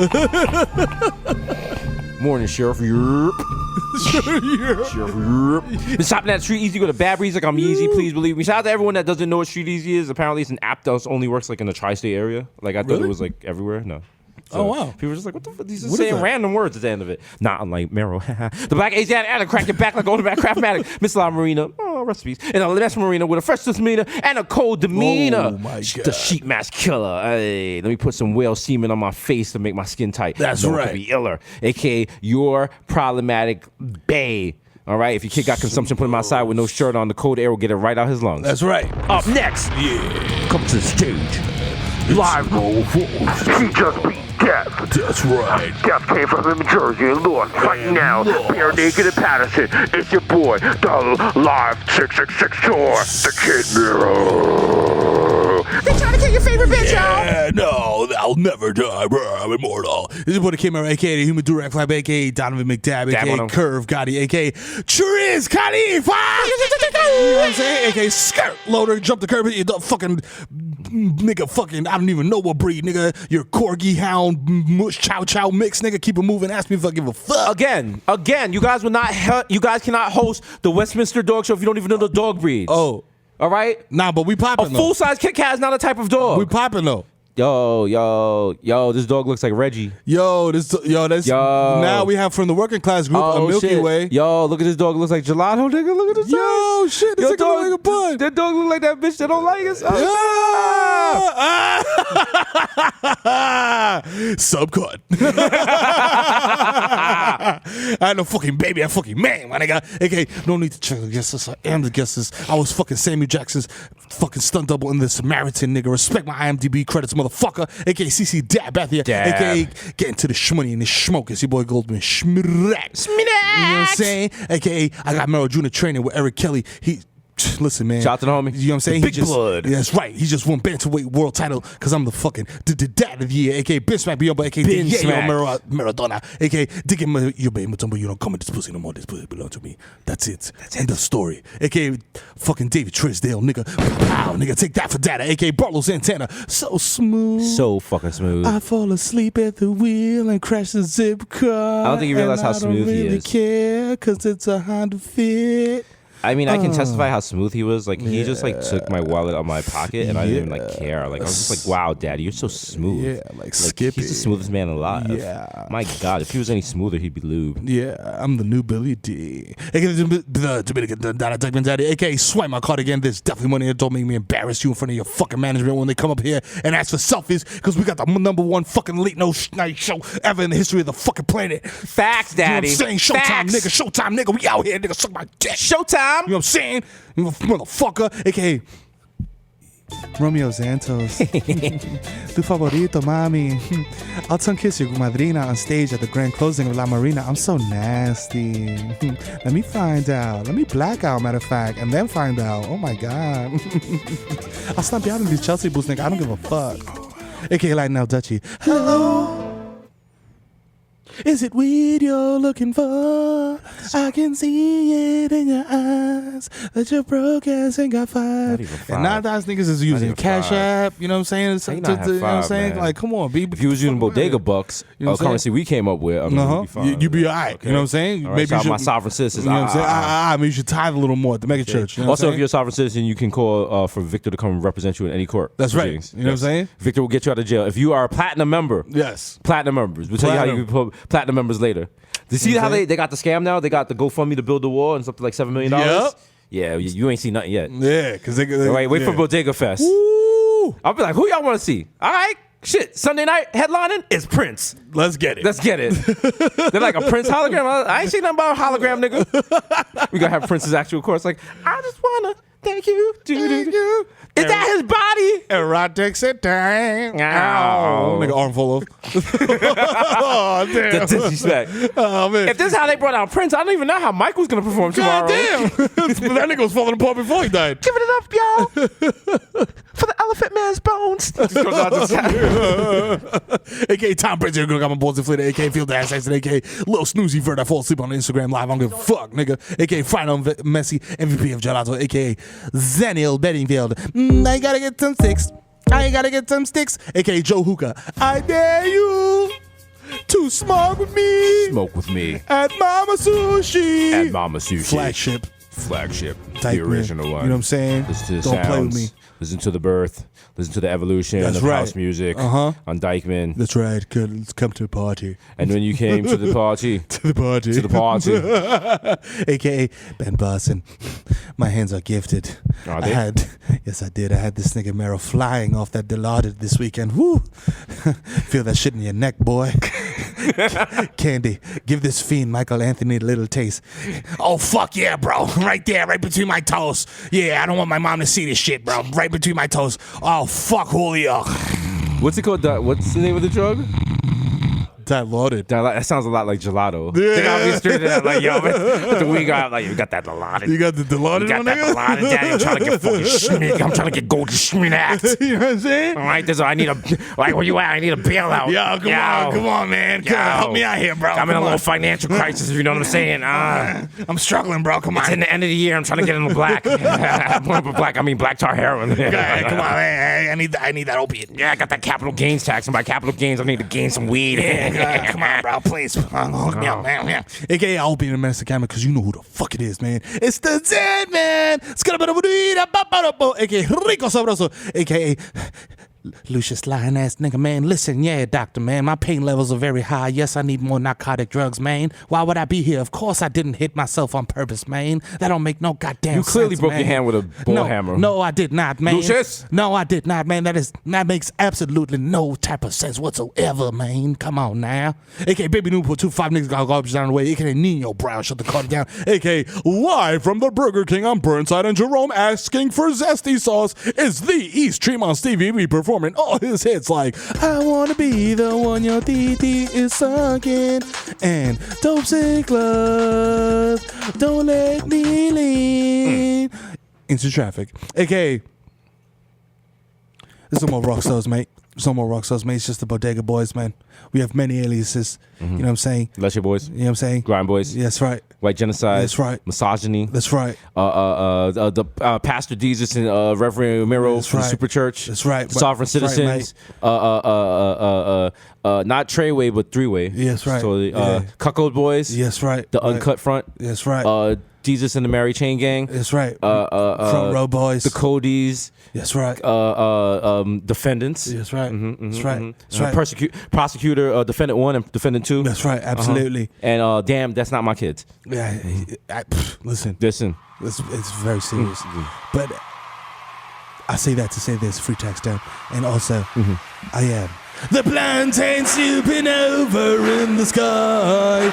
Morning, Sheriff. Yerp. Sheriff. Yerp. Been shopping at Street Easy. Go to Bad Breeze like I'm Yeezy. Please believe me. Shout out to everyone that doesn't know what Street Easy is. Apparently, it's an app that only works like in the tri-state area. Like I thought it was like everywhere. No. So oh wow! People were just like, "What the fuck?" These are saying random words at the end of it. Not unlike Mero. The Black Asiatic and a crack your back like on the back craftmatic. Miss La Marina, recipes, and a Lynette Marina with a fresh demeanor and a cold demeanor. Oh my God! The sheep mask killer. Hey, let me put some whale semen on my face to make my skin tight. That's no, right. It could be iller, aka your problematic bae. All right, if your kid got consumption, put him outside with no shirt on. The cold air will get it right out his lungs. That's right. Up next, Come to the stage. Live roll force. He just beat Death. That's right. Death came from New Jersey and lost. Fighting now. Bare naked in Patterson. It's your boy, the Live 666 Tour. The Kid Mero. they trying to kill your favorite bitch, y'all. Yeah, no, I'll never die, bro. I'm immortal. This is what it came out, aka the Human Durag Flap, aka Donovan McDab, aka Curve Gotti, aka Chiriz Khalifa. You know what I'm saying? Aka Skirt Loader, jump the curb, you fucking nigga, fucking, I don't even know what breed, nigga. You're Corgi Hound Mush Chow Chow mix, nigga. Keep it moving. Ask me if I give a fuck. Again, you guys will not. You guys cannot host the Westminster Dog Show if you don't even know the dog breeds. Oh, all right. nah, but we popping A though. full size Kit Kat is not a type of dog. We popping though. Yo, this dog looks like Reggie. That's now we have from the working class group a Milky shit. Way. Yo, look at this dog. Looks like gelato, nigga. Look at this. Yo, shit, this nigga look like a bun. That dog look like that bitch that don't like us. Subcut. I ain't no fucking baby, I fucking man, my nigga. Okay, no need to check the guest list. I am the guest list. I was fucking Samuel Jackson's fucking stunt double in the Samaritan, nigga. Respect my IMDb credits, motherfucker. AKA CC Dab out here. Dab. AKA getting to the shmoney and the smoke. It's your boy Goldman Schmirax. You know what I'm saying? AKA I got Mero Jr. training with Eric Kelly. Listen, man. Shout out to the homie. You know what I'm saying? Big blood. Yeah, that's right. He just won bantamweight world title because I'm the fucking dad of the year. AKA Ben Smack Beyond, AKA Ben Smack. Maradona. AKA Digging your baby Mutombo. You don't come in this pussy no more. This pussy belong to me. That's it. End of story. AKA fucking David Trisdale, nigga. Wow, nigga. Take that for data. AKA Barlow Santana. So smooth. So fucking smooth. I fall asleep at the wheel and crash the zip car. I don't think you realize how smooth he is. I don't really care because it's a Honda Fit. I mean, I can testify how smooth he was. Like, he just, like, took my wallet out of my pocket, and I didn't even, like, care. Like, I was just like, wow, Daddy, you're so smooth. Yeah, like Skippy. He's the smoothest man alive. Yeah. My God, if he was any smoother, he'd be lube. Yeah, I'm the new Billy D. The Dominican Daddy, aka Swipe my card again. There's definitely money that don't make me embarrass you in front of your fucking management when they come up here and ask for selfies because we got the #1 fucking late night show ever in the history of the fucking planet. Facts, Daddy. You know what I'm saying? Showtime, Facts. nigga. Showtime, nigga. We out here, nigga. Suck my dick. Showtime. You know what I'm saying? You motherfucker. AKA Romeo Santos. Tu favorito, mami. I'll tongue kiss your madrina on stage at the grand closing of La Marina. I'm so nasty. Let me find out. Let me black out, matter of fact, and then find out. Oh my God. I'll stomp you out in these Chelsea boots, nigga. I don't give a fuck. AKA Light Now Dutchie. Hello. Is it weed you're looking for? I can see it in your eyes that you're broke ass ain't got five. And now those niggas is using Cash App. You know what I'm saying? How you not have You know what I'm five, saying? man? Like, come on, B. If you was using Bodega Bucks, You know what I'm currency we came up with, I mean, we'd be fine. You be all right. Okay. You know what I'm saying? All right, shout out my sovereign citizens. You know what I'm saying? Maybe you should tithe a little more at the mega church. You know Also, what if you're a sovereign citizen, you can call for Victor to come represent you in any court. That's right. proceedings. You know what I'm saying? Victor will get you out of jail. If you are a platinum member, Yes. platinum members. We'll tell you how you can put platinum members later. You see how they got the scam now? They got the GoFundMe to build the wall and it's up to like $7 million. Yep. Yeah, you ain't seen nothing yet. Yeah, because they Wait for Bodega Fest. Woo! I'll be like, who y'all want to see? All right, shit. Sunday night headlining is Prince. Let's get it. Let's get it. They're like a Prince hologram. I ain't seen nothing about a hologram, nigga. We gonna have Prince's actual course. Like, I just wanna Thank you. Is that his body? Erotic sit down. Ow. Nigga armful of. Oh, damn. The disrespect. Oh, man. If this is how they brought out Prince, I don't even know how Michael's gonna perform tomorrow. God damn. That nigga was falling apart before he died. Give it up, y'all, for the Elephant Man's bones. Just goes out to sound. AKA Tom Prince, got my balls inflated. AKA Field Ass Accent. AKA Little Snoozy Vert. I fall asleep on Instagram Live. I don't give a fuck, nigga. AKA Final Messi, MVP of Gelato. AKA Zaniel Bedingfield. I gotta get some sticks. I gotta get some sticks. AKA Joe Hookah. I dare you to smoke with me. Smoke with me At Mama Sushi. at Mama Sushi. Flagship. The original one. You know what I'm saying? Listen to the Don't sounds. play with me. Listen to the birth. Listen to the evolution That's of right. house music on Dykeman. That's right. Good. Let's come to the party. And when you came to the party, To the party. AKA Ben Boston. My hands are gifted. Are they? Yes, I did. I had this nigga Mero flying off that Dilaudid this weekend. Woo! Feel that shit in your neck, boy. Candy, give this fiend Michael Anthony a little taste. Oh, fuck yeah, bro. Right there, right between my toes. Yeah, I don't want my mom to see this shit, bro. Right between my toes. Oh, fuck Julio. what's it called? What's the name of the drug? Dilaudid. That sounds a lot like gelato. They got me straight to that, like, yo, the weed guy, like, you got that Dilaudid. You got the Dilaudid You got on that nigga? Dilaudid, daddy. I'm trying to get fucking schmick. I'm trying to get golden schminacked. You know what I'm saying? All right, I need a, like, where you at? I need a bailout. Yo, come on, man. Yo. Help me out here, bro. I'm in a Come little on. financial crisis, if you know what I'm saying. I'm struggling, bro. Come It's on. in the end of the year. I'm trying to get into black. Black, I mean black tar heroin. Hey, come on, man. I need that opiate. Yeah, I got that capital gains tax, and by capital gains, I need to gain some weed. Come on, bro, please. Hook me up, man. AKA I'll be in the Master Camera because you know who the fuck it is, man. It's the Zen Man. AKA Rico Sabroso. AKA Lucius lying ass nigga, man. Listen, yeah, doctor, man. My pain levels are very high. Yes, I need more narcotic drugs, man. Why would I be here? Of course I didn't hit myself on purpose, man. That don't make no goddamn sense. You clearly broke man. your hand with a ball hammer. No, I did not, man. Lucius? No, I did not, man. That makes absolutely no type of sense whatsoever, man. Come on now. AKA Baby Noob put 2 5 niggas got garbage down the way. AKA Nino Brown shut the car down. AKA live from the Burger King on Burnside and Jerome asking for zesty sauce is the East Tremont Stevie B performing all his hits like I wanna be the one your TT is sucking and Dope Sick Love, don't let me lean into traffic. AKA there's some more rock stars, mate. Some more rock stars, mate. It's just the Bodega Boys, man. We have many aliases. You know what I'm saying? Let's your boys. You know what I'm saying? Grind boys. Yes, right. White genocide. That's right. Misogyny. That's right. The Pastor Desus and Reverend Mero That's from the right. Super Church. That's right. The Sovereign That's right, Citizens. Not Treyway, but Three-Way. Yes, right. So Yeah. Cuckold Boys. Yes, right. The Right. Uncut Front. That's right. Jesus and the Mary Chain Gang. That's right. Front Row Boys. The Codys. That's right. Defendants. That's right. That's right. That's right. Prosecutor, Defendant 1 and Defendant 2. That's right. Absolutely. And damn, that's not my kids. Yeah. Listen, Listen. it's very serious. But I say that to say there's free tax down. And also, I am the plantain supernova in the sky.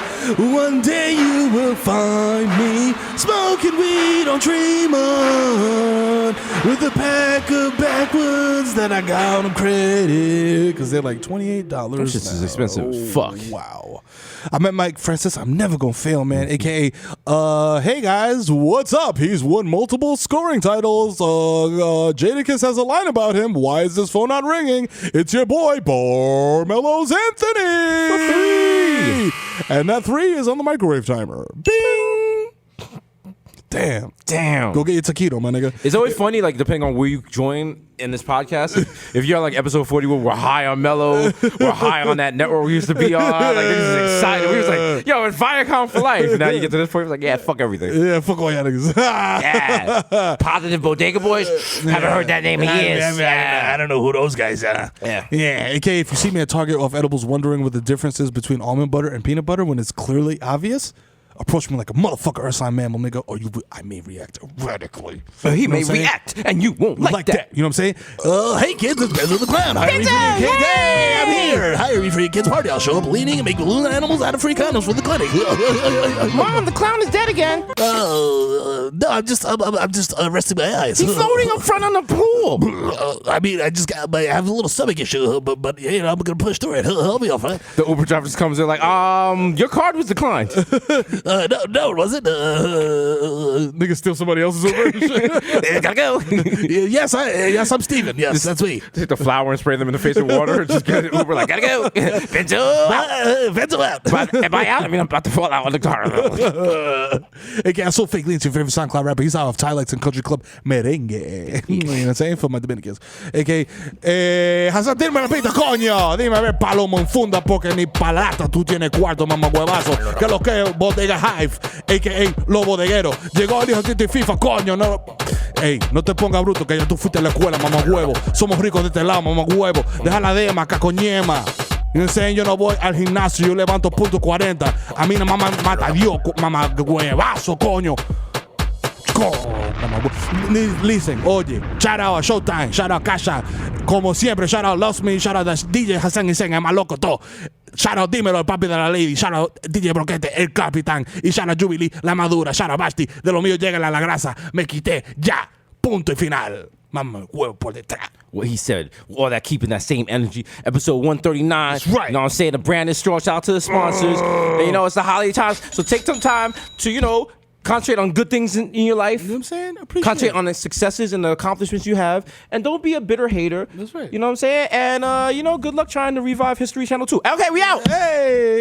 One day you will find me smoking weed on Tremont with a pack of backwoods that I got on credit because they're like $28. Those shits is expensive. Fuck. Wow. I met Mike Francis. I'm never gonna fail, man. AKA, hey guys, what's up? He's won multiple scoring titles. Jadakiss has a line about him. Why is this phone not ringing? It's your boy, Barmelos Anthony. And that 3 is on the microwave timer. Bing. Damn. Go get your taquito, my nigga. It's always funny, like, depending on where you join in this podcast. If you're on, like, episode 40 where we're high on Mellow, we're high on that network we used to be on, like, this is exciting. We was like, yo, it's Viacom for life. And now you get to this point, it's like, yeah, fuck everything. Yeah, fuck all y'all niggas. Yeah. Positive Bodega Boys. Haven't heard that name in years. I don't know who those guys are. Yeah. AKA, if you see me at Target off edibles wondering what the difference is between almond butter and peanut butter when it's clearly obvious, approach me like a motherfucker Ursuline mammal, nigga, or I may react erratically. He may react, and you won't like that. You know what I'm saying? Hey kids, it's Benzo the Clown. Hire me for your kids. Hey, I'm here. Hire me for your kids' party. I'll show up bleeding and make balloon animals out of free condoms for the clinic. Mom, the clown is dead again. No, I'm just resting my eyes. He's floating up front on the pool. I mean, I have a little stomach issue, but you know, I'm gonna push through it. He'll be all right. The Uber driver just comes in like, your card was declined. No, it wasn't. Nigga steal somebody else's Uber. Gotta go. Yes, I'm Steven. Yes, that's me. Take the flour and spray them in the face with water. Just get an Uber like, gotta go. Bento out. Am I out? I mean, I'm about to fall out of the car. Okay, I saw Fake Lean, your favorite SoundCloud rapper. He's out of Tylex and Country Club Merengue. You know what I'm saying? For my Dominicans. Okay, Hasan, dime repita, coño. Dime, a ver, palomo en funda, porque ni palata tú tienes cuarto, mamá huevazo. Que lo que es Bodega Hive, a.k.a. Los Bodegueros. Llegó el hijo de FIFA, coño. No. Ey, no te pongas bruto, que ya tú fuiste a la escuela, mamá huevo. Somos ricos de este lado, mamá huevo. Deja la dema, cacoñema. You know what I'm saying? Yo no voy al gimnasio, yo levanto punto 40. A mí nada más mata a Dios, mamá huevazo, coño. Listen, oye, shout out a Showtime, shout out Kasha, como siempre, shout out Lost Me, shout out DJ Hasan y Sen, el más loco todo. Shout out Dímelo, el papi de la lady, shout out DJ Broquete, el capitán, y shout out Jubilee, la madura, shout out Basti, de lo mío llega la grasa, me quité, ya, punto y final. Mamá, huevo por detrás. What he said, all that keeping that same energy. Episode 139. That's right. You know what I'm saying? The brand is straw. Shout out to the sponsors. And, you know, it's the holiday times. So take some time to, you know, concentrate on good things in your life. You know what I'm saying? Appreciate Concentrate it. on the successes and the accomplishments you have. And don't be a bitter hater. That's right. You know what I'm saying? And, you know, good luck trying to revive History Channel 2. Okay, we out. Hey!